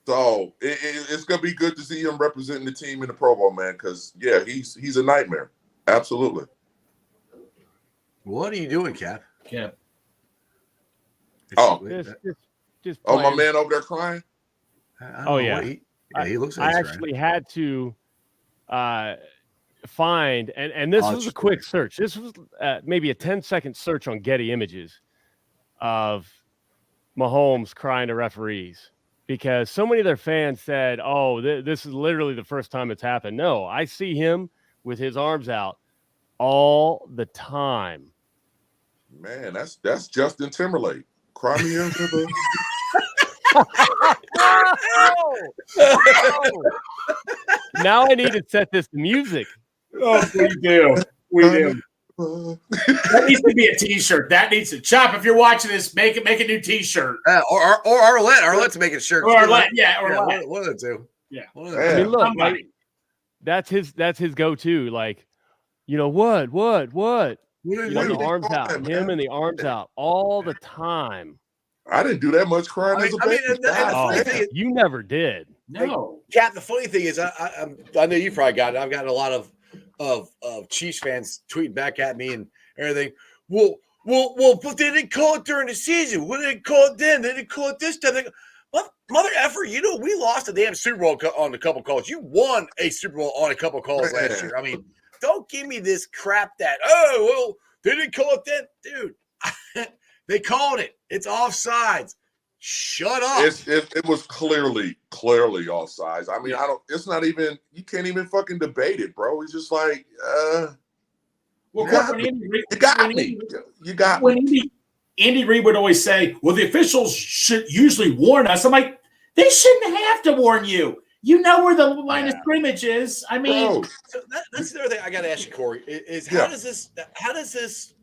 So it's going to be good to see him representing the team in the Pro Bowl, man, because, he's a nightmare. Absolutely. What are you doing, Cap? Cap. Just my man over there crying? He looks like I actually had to find, and this was a quick search. This was maybe a 10-second search on Getty Images of Mahomes crying to referees because so many of their fans said, this is literally the first time it's happened. No, I see him with his arms out all the time. Man, that's Justin Timberlake. Cry me into the... Now I need to set this to music. Oh, we do. That needs to be a T-shirt. That needs to Chop. If you're watching this, make a new T-shirt. Or Arlette. Arlette's making shirts. Or Arlette, Arlette. One of the two. Yeah. I mean, look, that's his go-to. Like, what? The arms out. Him and the arms out all the time. I didn't do that much crying as a baby. You never did. No. Cap, the funny thing is, I know you probably got it. I've gotten a lot of Chiefs fans tweeting back at me and everything. Well, but they didn't call it during the season. What did they call it then? They didn't call it this time. Mother effer, we lost a damn Super Bowl on a couple calls. You won a Super Bowl on a couple calls last year. I mean, don't give me this crap that, oh, well, they didn't call it then. Dude, they called it. It's offsides. Shut up. It was clearly offsides. I mean, it's not even, you can't even fucking debate it, bro. It's just like, Well, you got me. You got me. Andy Reid would always say, well, the officials should usually warn us. I'm like, they shouldn't have to warn you. You know where the line of scrimmage is. I mean, so that's the other thing I got to ask you, Corey, is how does this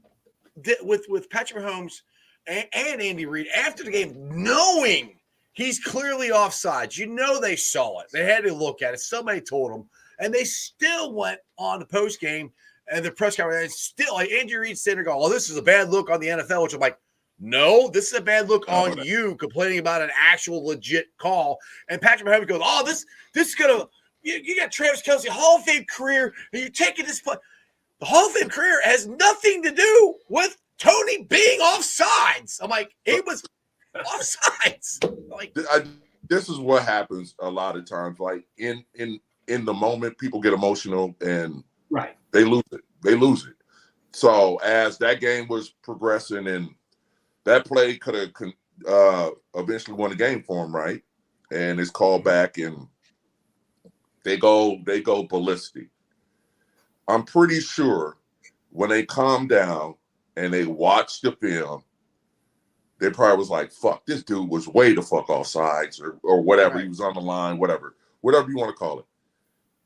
with Patrick Mahomes and Andy Reid after the game, knowing he's clearly offsides, they saw it, they had to look at it, somebody told them, and they still went on the post game and the press conference, and still, like Andy Reid said, "Go, well, this is a bad look on the NFL," which I'm like, no, this is a bad look on you complaining about an actual legit call. And Patrick Mahomes goes, "Oh, this is gonna you got Travis Kelce, Hall of Fame career, and you're taking this play." The Hall of Fame career has nothing to do with Tony being offsides. I'm like, it was offsides. Like, this is what happens a lot of times. Like in the moment, people get emotional and they lose it. So as that game was progressing, and that play could have eventually won the game for him, right? And it's called back, and they go ballistic. I'm pretty sure when they calm down and they watch the film, they probably was like, "Fuck, this dude was way the fuck offsides," or whatever. Right. He was on the line, whatever you want to call it.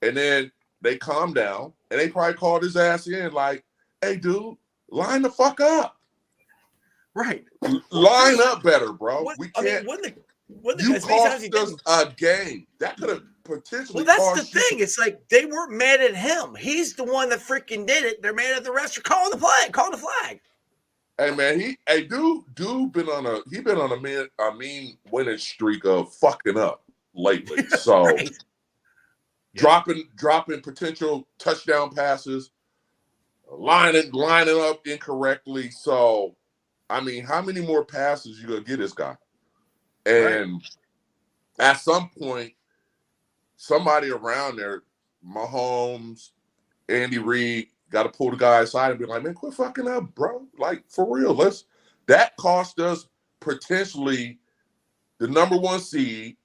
And then they calm down, and they probably called his ass in like, "Hey, dude, line the fuck up." Right. Line up better, bro. We can't. You cost us a game. That could have potentially that's the thing. It's like they weren't mad at him. He's the one that freaking did it. They're mad at the rest for calling the flag. Hey man, dude been on a mean winning streak of fucking up lately. So right. dropping potential touchdown passes, lining up incorrectly. So I mean, how many more passes you gonna get this guy? And at some point, somebody around there, Mahomes, Andy Reid, got to pull the guy aside and be like, "Man, quit fucking up, bro. Like, for real, that cost us potentially the number one seed,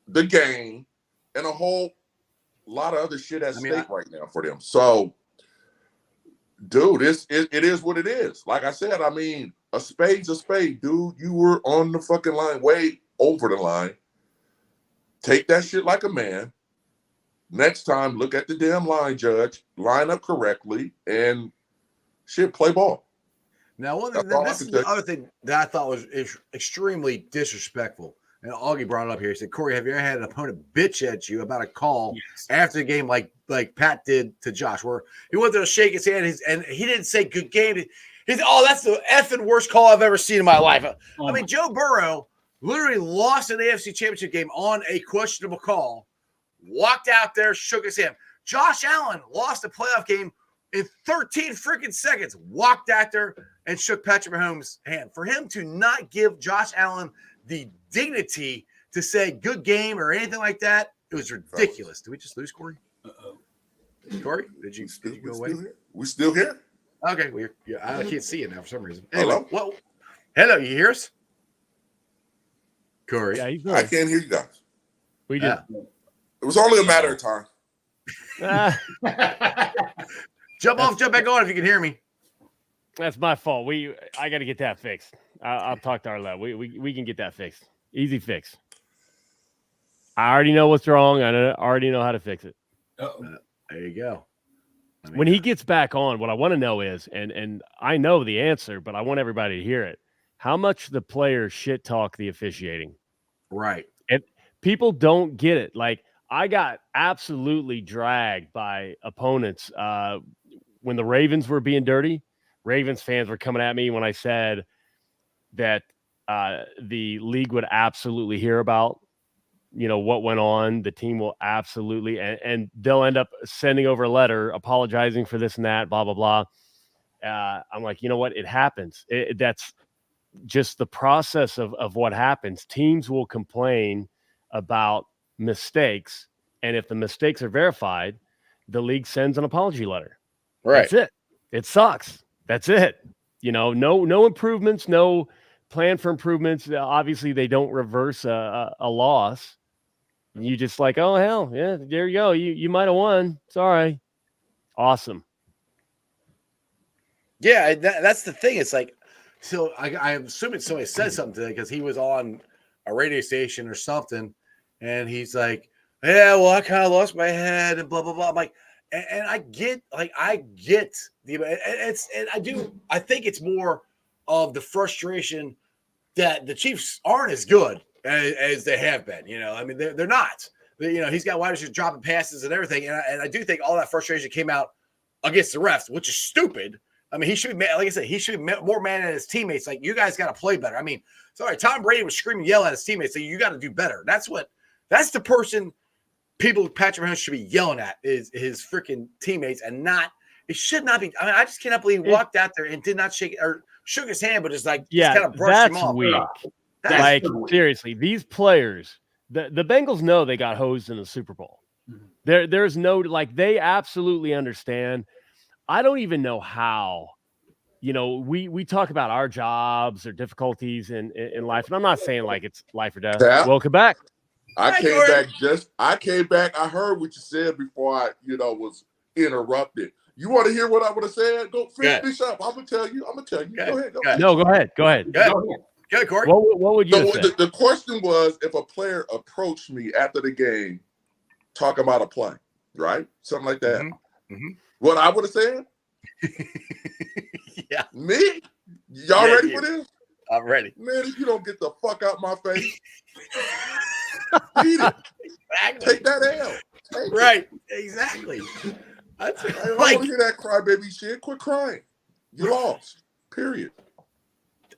the game, and a whole lot of other shit at stake right now for them." So, dude, it is what it is. Like I said, I mean, a spade's a spade, dude. You were on the fucking line, way over the line. Take that shit like a man. Next time, look at the damn line, judge. Line up correctly and shit, play ball. Now, this is the other thing that I thought was extremely disrespectful. And Augie brought it up here. He said, "Corey, have you ever had an opponent bitch at you about a call after the game like Pat did to Josh, where he went there to shake his hand and he didn't say good game? He said, "Oh, that's the effing worst call I've ever seen in my life." I mean, Joe Burrow literally lost an AFC Championship game on a questionable call, walked out there, shook his hand. Josh Allen lost a playoff game in 13 freaking seconds, walked out there and shook Patrick Mahomes' hand. For him to not give Josh Allen the dignity to say good game or anything like that, it was ridiculous. Did we just lose Corey? Corey, did you go away? We still here? Okay, I can't see it now for some reason. Anyway, hello, you hear us? Corey. Yeah, he's I can't hear you guys. We did. It was only a matter of time. Jump back on if you can hear me. That's my fault. I got to get that fixed. I'll talk to our lab. We can get that fixed. Easy fix. I already know what's wrong. I already know how to fix it. There you go. When he gets back on, what I want to know is, and I know the answer, but I want everybody to hear it. How much the players shit talk the officiating? Right. And people don't get it. Like, I got absolutely dragged by opponents when the Ravens were being dirty. Ravens fans were coming at me when I said that the league would absolutely hear about, what went on. The team will absolutely, and they'll end up sending over a letter apologizing for this and that, blah, blah, blah. I'm like, you know what? It happens. That's just the process of what happens. Teams will complain about mistakes. And if the mistakes are verified, the league sends an apology letter. Right. That's it. It sucks. That's it. No improvements, no plan for improvements. Obviously, they don't reverse a loss. You just like, oh hell, yeah, there you go. You might have won. Sorry. Awesome. Yeah, that's the thing. It's like, so I'm assuming somebody said something today because he was on a radio station or something, and he's like, "Yeah, well, I kind of lost my head and blah blah blah." I'm like, and I get I think it's more of the frustration that the Chiefs aren't as good as they have been. I mean, they're not. He's got wide receivers dropping passes and everything, and I do think all that frustration came out against the refs, which is stupid. I mean, he should be, like I said, he should be more mad at his teammates. Like, you guys got to play better. I mean, sorry, Tom Brady was screaming, yelling at his teammates, saying, you got to do better. That's the person Patrick Mahomes should be yelling at is his freaking teammates, and it should not be. I mean, I just cannot believe he walked out there and did not shake or shook his hand, but just like, just kind of brushed him off. Weak. Like, seriously, these players, the Bengals know they got hosed in the Super Bowl. Mm-hmm. There's no, like, they absolutely understand. I don't even know how, we talk about our jobs or difficulties in life. And I'm not saying like it's life or death. Yeah. Welcome back. I came back. I heard what you said before I, was interrupted. You want to hear what I would have said? Go finish up. I'm going to tell you. Go ahead. No, go ahead. Go ahead, Corey. What would you say? The question was, if a player approached me after the game talking about a play, right? Something like that. Mm-hmm. Mm-hmm. What I would have said? Yeah. Me? Y'all ready for this? I'm ready. Man, if you don't get the fuck out my face, beat it. Exactly. Take that L. Right. Exactly. I don't want to hear that crybaby shit. Quit crying. You lost. Period.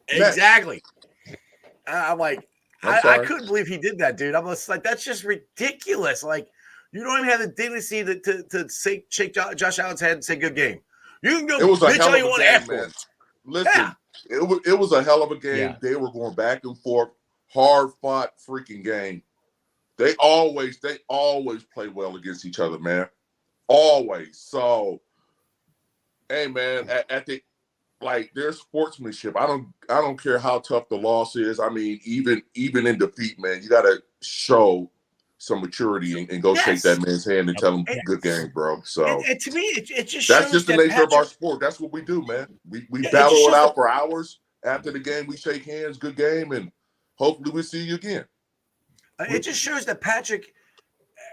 Exactly. I'm like, I couldn't believe he did that, dude. I'm just like, that's just ridiculous. Like, you don't even have the dignity to shake Josh Allen's head and say good game. You can go bitch all you want afterwards. Listen, it was a hell of a game. Yeah. They were going back and forth, hard fought freaking game. They always play well against each other, man. Always. So, hey, man, at the there's sportsmanship. I don't care how tough the loss is. I mean, even in defeat, man, you got to show some maturity and go shake that man's hand and tell him good game, bro. So and to me, it just that's shows just the nature of our sport. That's what we do, man. We battle it out for hours. After the game, we shake hands, good game, and hopefully we see you again. It just shows that Patrick.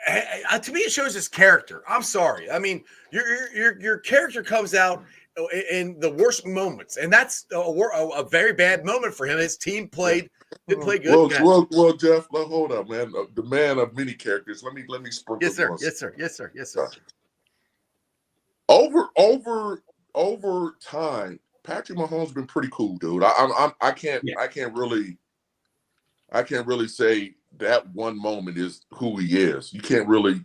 To me, it shows his character. I'm sorry. I mean, your character comes out in the worst moments, and that's a very bad moment for him. His team didn't play good. Well, Jeff, hold up, man. The man of many characters. Let me sprinkle. Yes, sir. Over time, Patrick Mahomes been pretty cool, dude. I can't really say that one moment is who he is. You can't really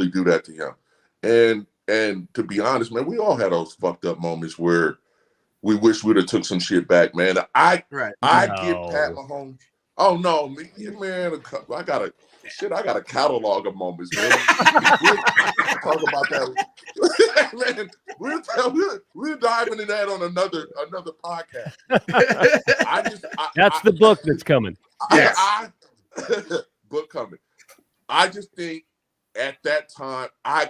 do that to him. And to be honest, man, we all had those fucked up moments where we wish we'd have took some shit back, man. I give Pat Mahomes. Oh no, man, I got a catalog of moments, man. We'll talk about that. Man, we'll dive into that on another podcast. That's the book that's coming. Book coming. I just think at that time, I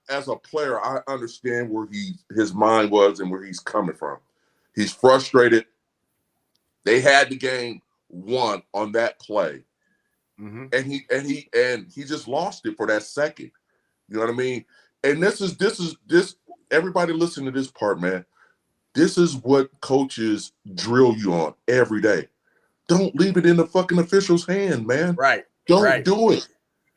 as a player, I understand where his mind was and where he's coming from. He's frustrated. They had the game won on that play, and he just lost it for that second. You know what I mean? And this is everybody listen to this part, man. This is what coaches drill you on every day. Don't leave it in the fucking official's hand, man. Right. Don't do it.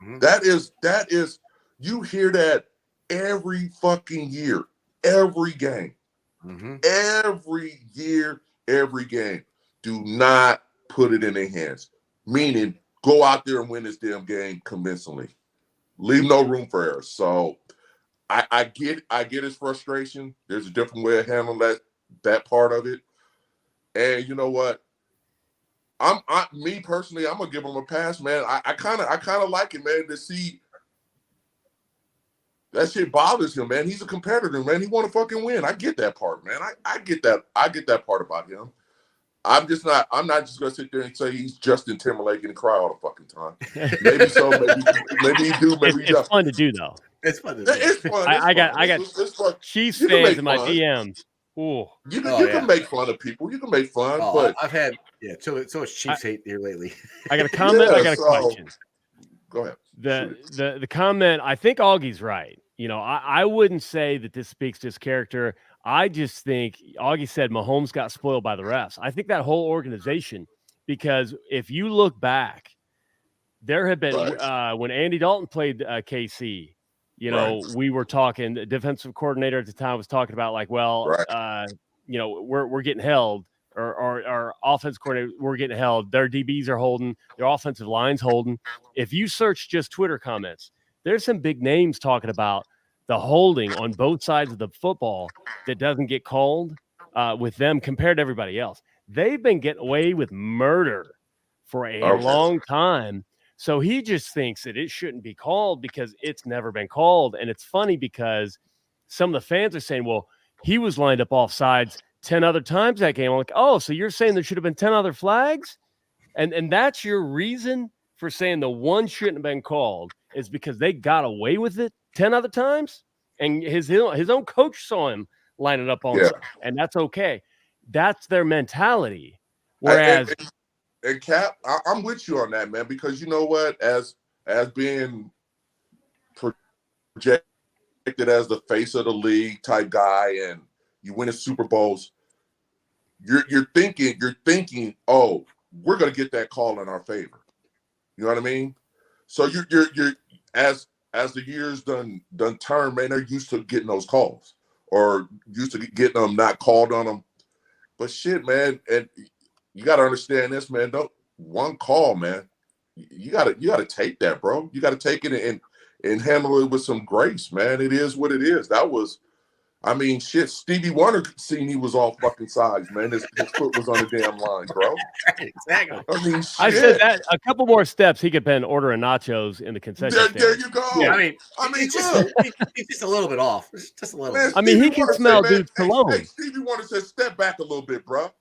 Mm-hmm. That is you hear that every fucking year, every game. Mm-hmm. Every year, every game. Do not put it in their hands. Meaning, go out there and win this damn game convincingly. Leave no room for errors. So I get his frustration. There's a different way of handling that part of it. And you know what? Me personally, I'm gonna give him a pass, man. I kind of like it, man, to see That shit bothers him, man. He's a competitor, man. He want to fucking win. I get that part, man. I get that. I get that part about him. I'm not just gonna sit there and say he's Justin Timberlake and cry all the fucking time. Maybe so, maybe he do, maybe he It's fun to do though. It's fun. To do. It's fun. I got It's fun. Chiefs You can fans make in my fun. DMs. Ooh. You can make fun of people. You can make fun, but I've had so it's Chiefs hate here lately. I got a comment. I got a question. Go ahead. The comment. I think Augie's right. You know, I wouldn't say that this speaks to his character. I just think Augie said Mahomes got spoiled by the refs. I think that whole organization, because if you look back, there have been when Andy Dalton played KC, you know, we were talking. The defensive coordinator at the time was talking about like, well, you know, we're getting held, or our offensive coordinator, we're getting held. Their DBs are holding, their offensive line's holding. If you search just Twitter comments, there's some big names talking about the holding on both sides of the football that doesn't get called with them compared to everybody else. They've been getting away with murder for a long time. So he just thinks that it shouldn't be called because it's never been called. And it's funny because some of the fans are saying, well, he was lined up off sides 10 other times that game. I'm like, oh, so you're saying there should have been 10 other flags? And that's your reason for saying the one shouldn't have been called is because they got away with it 10 other times? And his own coach saw him line it up on side, and that's okay. That's their mentality. Whereas and Cap, I'm with you on that, man, because you know what? As being projected as the face of the league type guy, and you win a Super Bowls, you're thinking, oh, we're gonna get that call in our favor. You know what I mean? So you're as the years done turn, man, they're used to getting those calls or used to getting them not called on them. But shit, man, and you got to understand this, man. Don't one call, man. You gotta take that, bro. You got to take it and handle it with some grace, man. It is what it is. That was, I mean, shit. Stevie Wonder seen he was all fucking sides, man. His foot was on the damn line, bro. Exactly. I mean, shit. I said that a couple more steps, he could been ordering nachos in the concession stand. There you go. Yeah, I mean, it's just a little bit off. It's just a little. Man, bit. I mean, he Stevie can Wonder smell said, dude's cologne. Hey, Stevie Wonder said, "Step back a little bit, bro.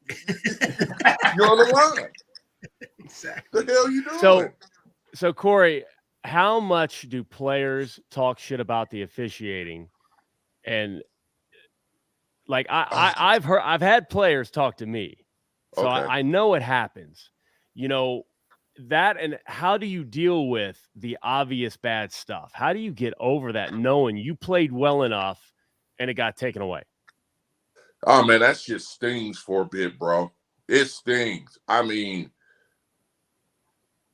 You're on the line. Exactly. The hell you doing?" So Corey, how much do players talk shit about the officiating? And like I've had players talk to me, so Okay. I know it happens. You know that, and how do you deal with the obvious bad stuff? How do you get over that, knowing you played well enough and it got taken away? Oh man, that shit stings for a bit, bro. It stings. I mean,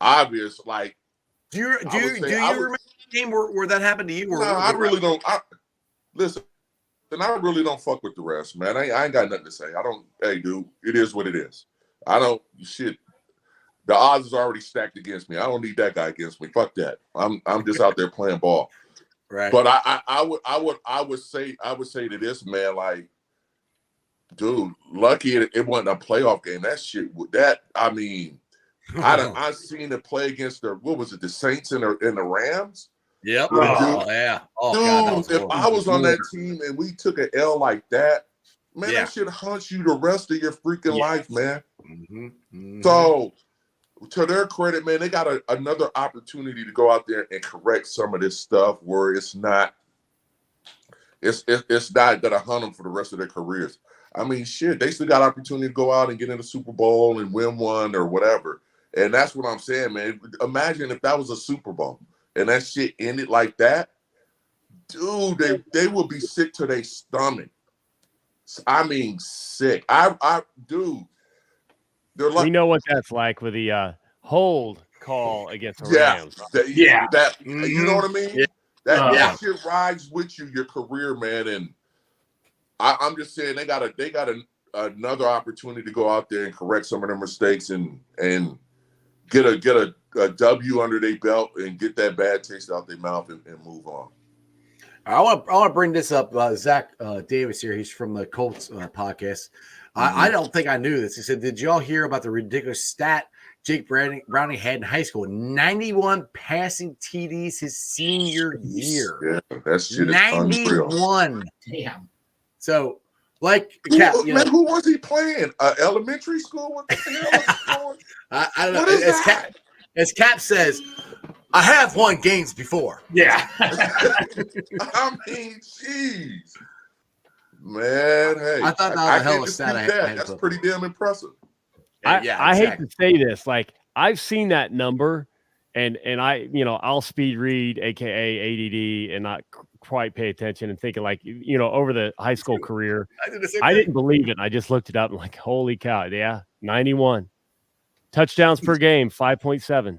obvious. Like, Do you remember a game where that happened to you? no, I really don't. Listen. And I really don't fuck with the rest, man. I ain't got nothing to say. I don't. Hey, dude, it is what it is. I don't. Shit. The odds is already stacked against me. I don't need that guy against me. Fuck that. I'm just out there playing ball. Right. But I would say to this man, like, dude, lucky it wasn't a playoff game. That shit. I mean, I seen it play against the Saints and the Rams. Yep. Oh, yeah. Oh, dude, God, if I was on that team and we took an L like that, man, that should haunt you the rest of your freaking life, man. Mm-hmm. Mm-hmm. So, to their credit, man, they got another opportunity to go out there and correct some of this stuff where it's not gonna haunt them for the rest of their careers. I mean, shit, they still got opportunity to go out and get in the Super Bowl and win one or whatever. And that's what I'm saying, man. Imagine if that was a Super Bowl and that shit ended like that, dude, they would be sick to their stomach. I mean, sick. Dude, they're like, we know what that's like with the hold call against the Rams. You know what I mean? Yeah. That shit rides with you your career, man. And I'm just saying they got another opportunity to go out there and correct some of their mistakes and get a W under their belt and get that bad taste out their mouth and move on. I want to bring this up. Zach Davis here. He's from the Colts podcast. I don't think I knew this. He said, "Did y'all hear about the ridiculous stat Jake Browning had in high school. 91 passing TDs his senior year. Yeah, that shit is unreal. 91. Damn. So, like, Cap, who was he playing? Elementary school? What the hell is going? I don't know. What is that? As Cap says, I have won games before. Yeah. I mean, jeez. Man, hey. I thought that was a hell of a stat. That's pretty damn impressive. I hate to say this. Like, I've seen that number, and I, I'll speed read, aka ADD, and not quite pay attention and thinking like, over the high school career, I didn't believe it. I just looked it up and like, holy cow, yeah, 91 touchdowns per game, 5.7.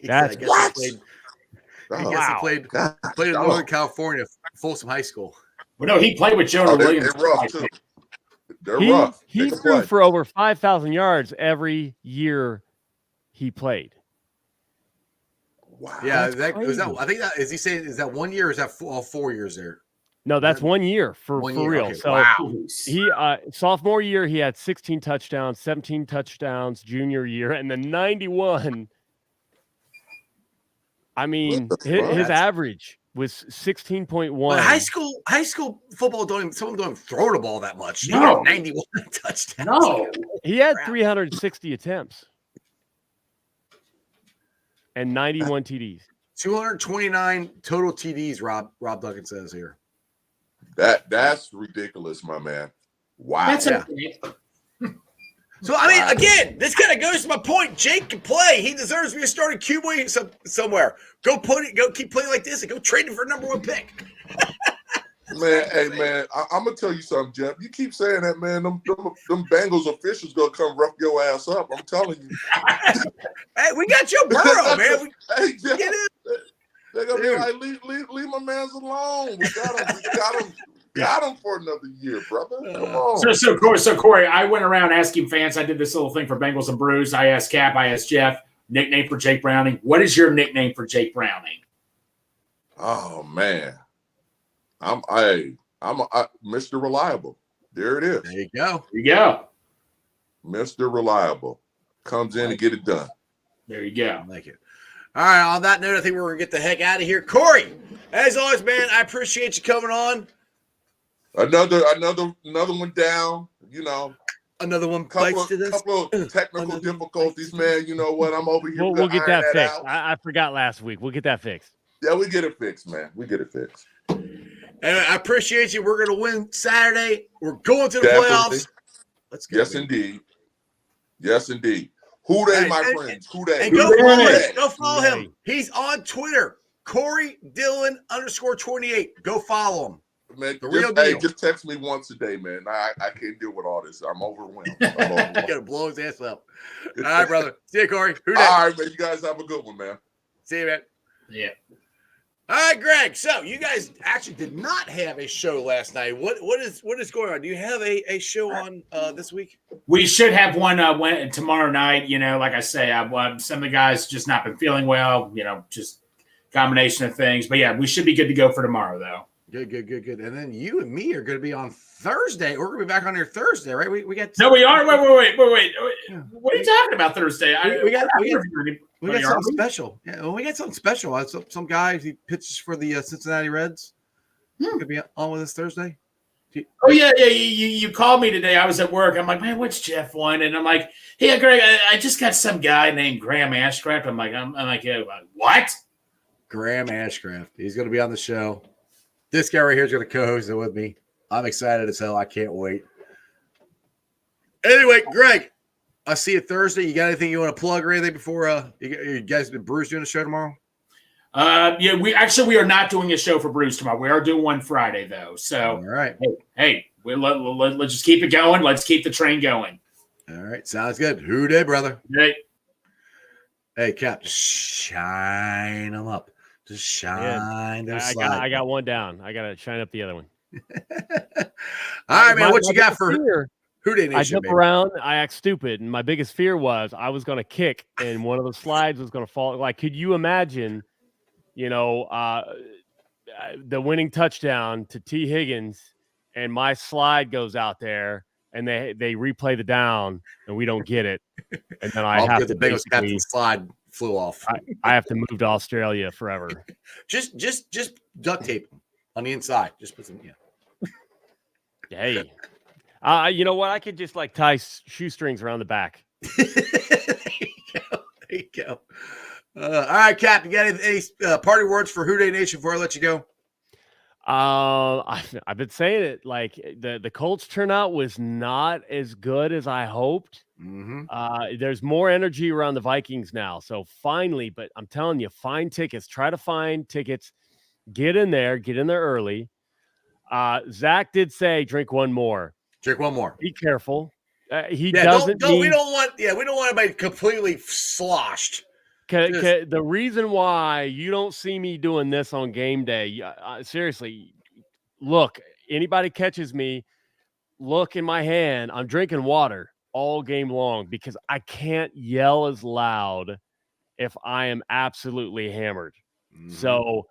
That's what. He played in Northern California, Folsom High School. Well, no, he played with Jonah Williams. They're rough too. They're rough. He threw for over 5,000 yards every year he played. Wow. Yeah, I think that is he saying is that 1 year or is that all 4 years there? No, that's 1 year for real. Okay. So wow. He sophomore year he had 16 touchdowns, 17 touchdowns junior year, and then 91. I mean, his average was 16.1. Well, high school football don't even throw the ball that much. No. 91 touchdowns. No. He had 360 attempts and 91 TDs. 229 total TDs, Rob Duncan says here. That's ridiculous, my man. Wow. That's So, I mean, again, this kind of goes to my point. Jake can play. He deserves to be a starting QB somewhere. Go keep playing like this and go trade him for a #1 pick. Man, hey, man, I'm going to tell you something, Jeff. You keep saying that, man. Them Bengals officials going to come rough your ass up. I'm telling you. Hey, we got your Burrow, man. Hey, Jeff, get in. They're going to be like, leave my mans alone. We got him for another year, brother. Come on. So Corey, I went around asking fans. I did this little thing for Bengals and Brews. I asked Cap, I asked Jeff, nickname for Jake Browning. What is your nickname for Jake Browning? Oh man, I'm Mr. Reliable. There it is. There you go. There you go. Mr. Reliable comes in and get it done. There you go. I like it. All right. On that note, I think we're gonna get the heck out of here. Corey, as always, man, I appreciate you coming on. Another one down, Another one couple of technical difficulties, man. You know what? I'm over here. We'll get that fixed. I forgot last week. We'll get that fixed. Yeah, we get it fixed, man. We get it fixed. And I appreciate you. We're gonna win Saturday. We're going to the playoffs. Let's go. Yes, indeed. Yes, indeed. Who they, my friends? Who they? And go follow him. He's on Twitter. Corey Dillon _28. Go follow him. Man, the real deal. Just text me once a day, man. I can't deal with all this. I'm overwhelmed. You gotta blow his ass up. All right, brother. See you, Corey. All right, man. You guys have a good one, man. See you, man. Yeah. All right, Greg. So you guys actually did not have a show last night. What is going on? Do you have a show on this week? We should have one tomorrow night. Like I say, some of the guys just not been feeling well. Just combination of things. But yeah, we should be good to go for tomorrow, though. Good. And then you and me are going to be on Thursday. We're going to be back on here Thursday, right? We got. No, we are. Wait. What are you talking about Thursday? We got something special. Yeah, well, we got something special. Some guy he pitches for the Cincinnati Reds. Going to be on with us Thursday. Oh yeah. You called me today. I was at work. I'm like, man, what's Jeff one? And I'm like, hey, Greg, I just got some guy named Graham Ashcraft. I'm like, yeah, what? Graham Ashcraft. He's going to be on the show. This guy right here is going to co-host it with me. I'm excited as hell. I can't wait. Anyway, Greg, I'll see you Thursday. You got anything you want to plug or anything before you guys, Bruce, doing a show tomorrow? Yeah, we are not doing a show for Bruce tomorrow. We are doing one Friday though. So all right. Hey, let's just keep it going. Let's keep the train going. All right, sounds good. Who day, brother? Hey, Cap, just shine them up. Just shine their slide. I got one down. I got to shine up the other one. All right, man. What you got for Who Day Nation? I jump around. I act stupid. And my biggest fear was I was going to kick and one of the slides was going to fall. Like, could you imagine, the winning touchdown to T. Higgins and my slide goes out there and they replay the down, and we don't get it, and then I All have because to the Bengals captain basically slide flew off. I have to move to Australia forever. Just duct tape them on the inside. Just put some. Yeah. Hey, you know what? I could just like tie shoestrings around the back. There you go. All right, Cap. You got any party words for Who Dey Nation before I let you go? I've been saying it. Like the Colts turnout was not as good as I hoped. Mm-hmm. There's more energy around the Vikings now. So finally, but I'm telling you, find tickets. Try to find tickets. Get in there early. Zach did say drink one more. Drink one more. Be careful. He Yeah, doesn't. we don't want anybody completely sloshed. The reason why you don't see me doing this on game day, seriously, look, anybody catches me, look in my hand, I'm drinking water all game long because I can't yell as loud if I am absolutely hammered. Mm-hmm. So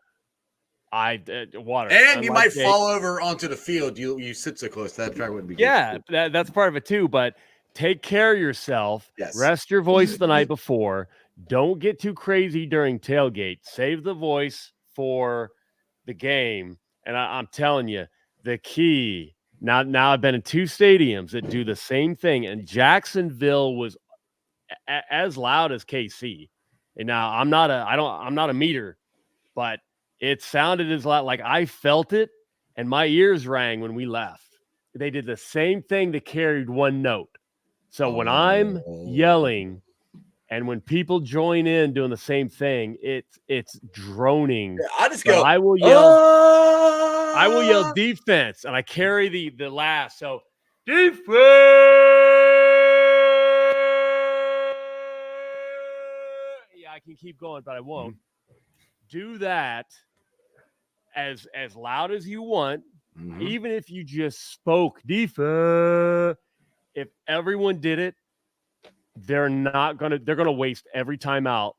water. And you might fall over onto the field. You sit so close. That probably wouldn't be good. Yeah, that's part of it too, but take care of yourself. Yes. Rest your voice the night before. Don't get too crazy during tailgate. Save the voice for the game. And I'm telling you, the key. Now I've been in 2 stadiums that do the same thing, and Jacksonville was as loud as KC. And now I'm not a meter, but it sounded as loud. Like I felt it, and my ears rang when we left. They did the same thing that carried one note. So when I'm yelling and when people join in doing the same thing, it's droning. Yeah, I just go. I will yell. I will yell defense, and I carry the last. So defense. Yeah, I can keep going, but I won't. Do that as loud as you want, even if you just spoke defense. If everyone did it, they're gonna waste every timeout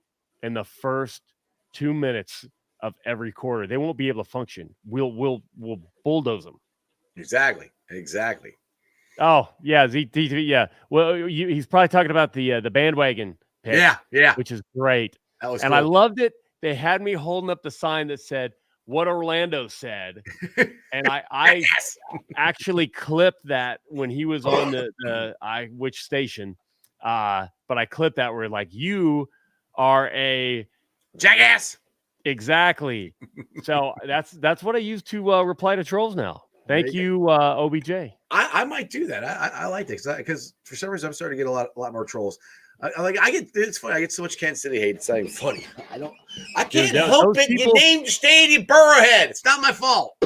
in the first 2 minutes of every quarter. They won't be able to function. We'll bulldoze them. Exactly. Oh yeah, yeah. Well, he's probably talking about the bandwagon pick, yeah, which is great. That was and cool. I loved it. They had me holding up the sign that said what Orlando said, and I actually clipped that when he was on which station. But I clipped that where like you are a jackass. Exactly. So that's what I use to reply to trolls now. Thank you, OBJ. I might do that. I like this because for some reason I'm starting to get a lot more trolls. It's funny. I get so much Kansas City hate. It's not even funny. I can't help it. You named the stadium Burrowhead. It's not my fault.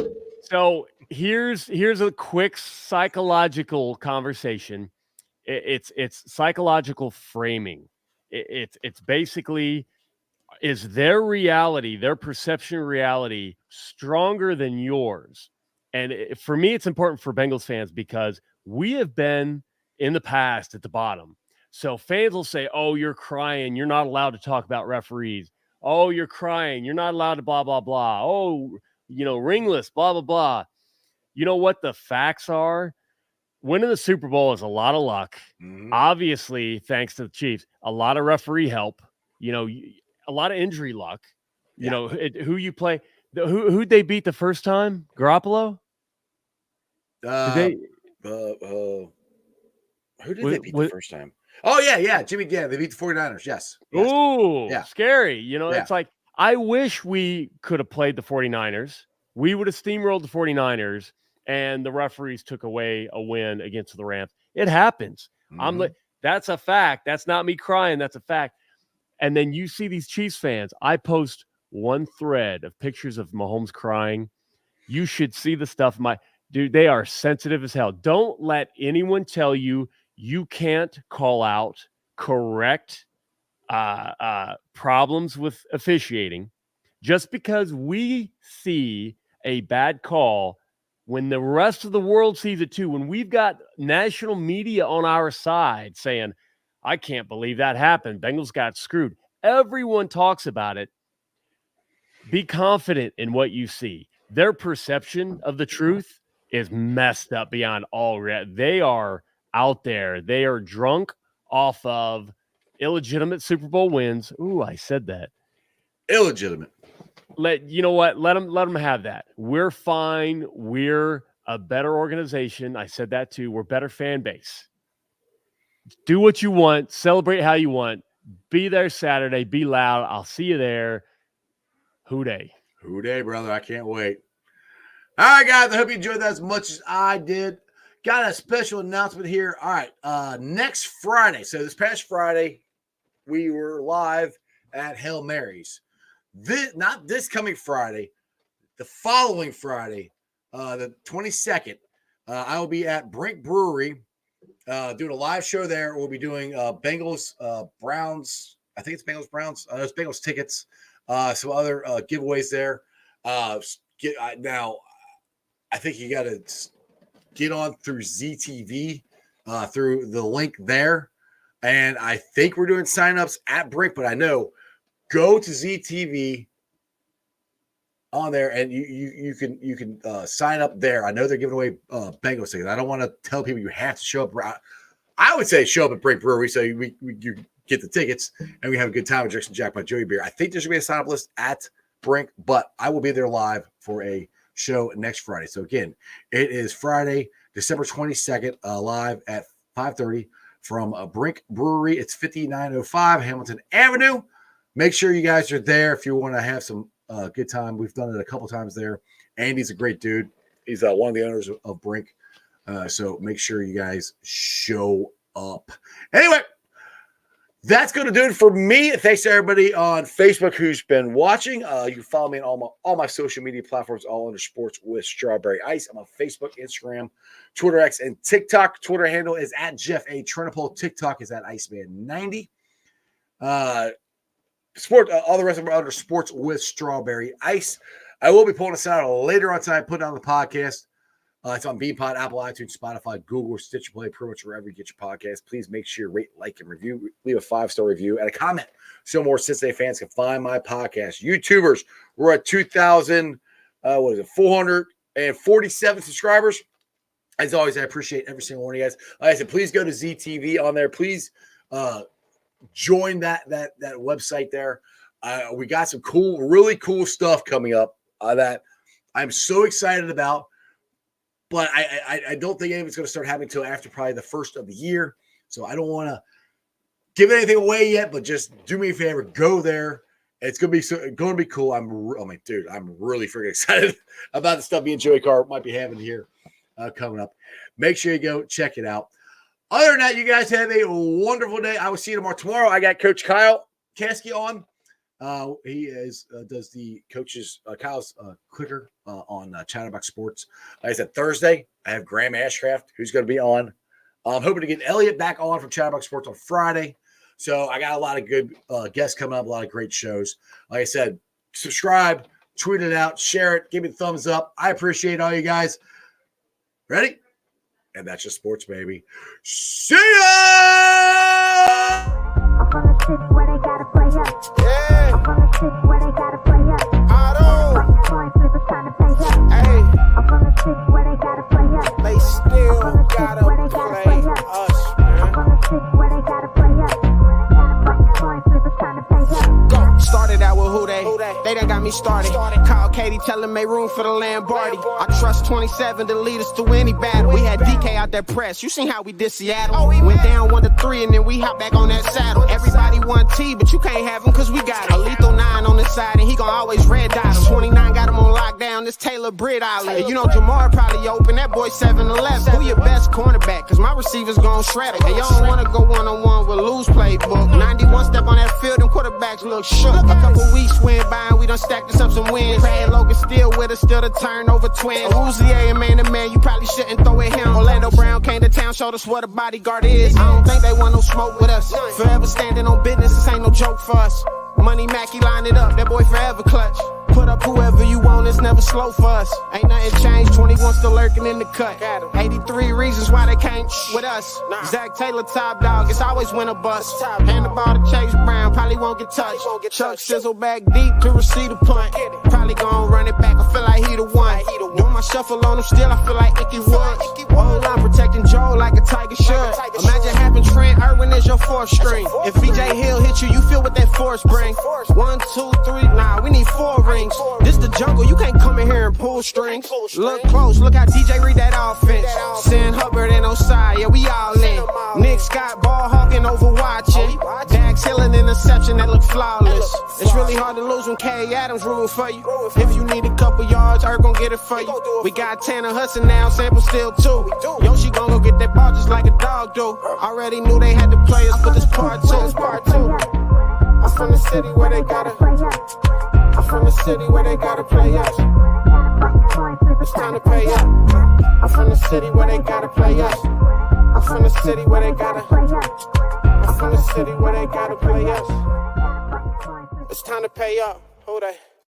So here's a quick psychological conversation. It's psychological framing. It's basically, is their reality, their perception of reality, stronger than yours? And for me, it's important for Bengals fans because we have been in the past at the bottom. So fans will say, oh, you're crying. You're not allowed to talk about referees. Oh, you're crying. You're not allowed to blah, blah, blah. Oh, ringless, blah, blah, blah. You know what the facts are? Winning the Super Bowl is a lot of luck. Obviously, thanks to the Chiefs, a lot of referee help, a lot of injury luck. Who you play. Who'd they beat the first time? Garoppolo? Who did they beat the first time? Oh, yeah. Jimmy, they beat the 49ers. Yes. Ooh, yeah. Scary. It's like, I wish we could have played the 49ers. We would have steamrolled the 49ers, and the referees took away a win against the Rams. It happens. That's a fact. That's not me crying. That's a fact. And then you see these Chiefs fans. I post one thread of pictures of Mahomes crying. You should see the stuff. Dude, they are sensitive as hell. Don't let anyone tell you can't call out correct problems with officiating just because we see a bad call when the rest of the world sees it too. When we've got national media on our side saying, I can't believe that happened. Bengals got screwed. Everyone talks about it. Be confident in what you see. Their perception of the truth is messed up beyond all. They are out there. They are drunk off of illegitimate Super Bowl wins. Ooh, I said that. Illegitimate. You know what? Let them have that. We're fine. We're a better organization. I said that too. We're better fan base. Do what you want. Celebrate how you want. Be there Saturday. Be loud. I'll see you there. Hooday. Hooday, brother. I can't wait. All right, guys. I hope you enjoyed that as much as I did. Got a special announcement here. All right. Next Friday. So this past Friday, we were live at Hail Mary's. Not this coming Friday, the following Friday, the 22nd, I will be at Brink Brewery doing a live show there. We'll be doing Bengals, Browns. I think it's Bengals, Browns. There's Bengals tickets, some other giveaways there. Now, I think you got to get on through ZTV through the link there. And I think we're doing signups at Brink, but I know go to ZTV on there, and you can sign up there. I know they're giving away Bengals tickets. I don't want to tell people you have to show up. I would say show up at Brink Brewery so you get the tickets, and we have a good time with Jackson Jack by Joey Beer. I think there's going to be a sign-up list at Brink, but I will be there live for a show next Friday. So, again, it is Friday, December 22nd, live at 5:30 from Brink Brewery. It's 5905 Hamilton Avenue. Make sure you guys are there if you want to have some good time. We've done it a couple times there. Andy's a great dude. He's one of the owners of Brink. So make sure you guys show up. Anyway, that's going to do it for me. Thanks to everybody on Facebook who's been watching. You can follow me on all my social media platforms, all under Sports with Strawberry Ice. I'm on Facebook, Instagram, Twitter X, and TikTok. Twitter handle is at Jeff A. Trinipole. TikTok is at Iceman90. All the rest of them are under Sports with Strawberry Ice. I will be pulling this out later on tonight, putting on the podcast. It's on Beanpod, Apple, iTunes, Spotify, Google, Stitcher Play, pretty much wherever you get your podcast. Please make sure you rate, like, and review. Leave a 5-star review and a comment so more Cincinnati fans can find my podcast. YouTubers, we're at 447 subscribers. As always, I appreciate every single one of you guys. Like I said, please go to ZTV on there. Please join that website there. We got some really cool stuff coming up that I'm so excited about, but I don't think anything's going to start happening until after probably the first of the year. So I don't want to give anything away yet, but just do me a favor, go there. It's going to be cool. I'm really freaking excited about the stuff me and Joey Carr might be having here coming up. Make sure you go check it out. Other than that, you guys have a wonderful day. I will see you tomorrow. I got Coach Kyle Kasky on. He does the coaches Kyle's clicker on Chatterbox Sports. Like I said, Thursday I have Graham Ashcraft who's going to be on. I'm hoping to get Elliot back on from Chatterbox Sports on Friday. So I got a lot of good guests coming up, a lot of great shows. Like I said, subscribe, tweet it out, share it, give me a thumbs up. I appreciate all you guys. Ready? And that's just sports, baby. See ya! I'm from the city where they gotta play up. Yeah, I'm from the city where they gotta play up. I don't. Coin flippers trying to pay up. Hey, I'm from the city where they gotta play up. they still gotta play us, I'm man. from the city where they gotta play up. Coin flippers trying to pay up. Go. Started out with who they done got me started. Call Katie, tell him make room for the Lamborghini. I trust 27 to lead us to any battle. We had DK out there press. You seen how we did Seattle. Went down 1-3 and then we hop back on that saddle. Everybody want T, but you can't have him cause we got it. A lethal 9 on the side and he gon' always red dot him. 29 got him on lockdown. This Taylor Britt Island. You know Jamar probably open. That boy 7-11. Who your best cornerback? Cause my receivers gon' shred it. Hey, y'all don't wanna go one-on-one with Lou's playbook. 91 step on that field and quarterbacks look shook. A couple weeks went by and we done stacked us up some wins. Brad Logan still with us, still the turnover twin. Uzier and man to man, you probably shouldn't throw at him. Orlando Brown came to town, showed us what a bodyguard is. I don't think they want no smoke with us. Forever standing on business, this ain't no joke for us. Money Mackey line it up, that boy forever clutch. Put up whoever you want, it's never slow for us. Ain't nothing changed, 21 still lurking in the cut. 83 reasons why they can't with us. Zac Taylor top dog, it's always win or bust. Hand the ball to Chase Brown, probably won't get touched. Chuck sizzle back deep to receive the punt. Probably gon' run it back, I feel like he the one. Doing my show shuffle on them still, I feel like Icky Woods. Whole line protecting Joe like a tiger should. Imagine having Trent Irwin as your fourth string. If BJ Hill hit you, you feel what that force bring. 1, 2, 3, nah, we need 4 rings. This the jungle, you can't come in here and pull strings. Look close, look how DJ read that offense. Sin Hubbard and Osai, yeah, we all in. Nick Scott ball hawking over watching. Dax Hill an interception that look flawless. It's really hard to lose when K. Adams rooting for you. If you need a couple yards, Earth gon' get it for you. We got Tanner Hudson now, Sample still too. Yoshi gon' go get that ball just like a dog do. Already knew they had the players, but this part two. I'm from the city where they gotta. I'm from the city where they gotta play us. It's time to pay up. I'm from the city where they gotta play us. I'm from the city where they gotta. I'm from the city where they gotta play us. It's time to pay up. Who they?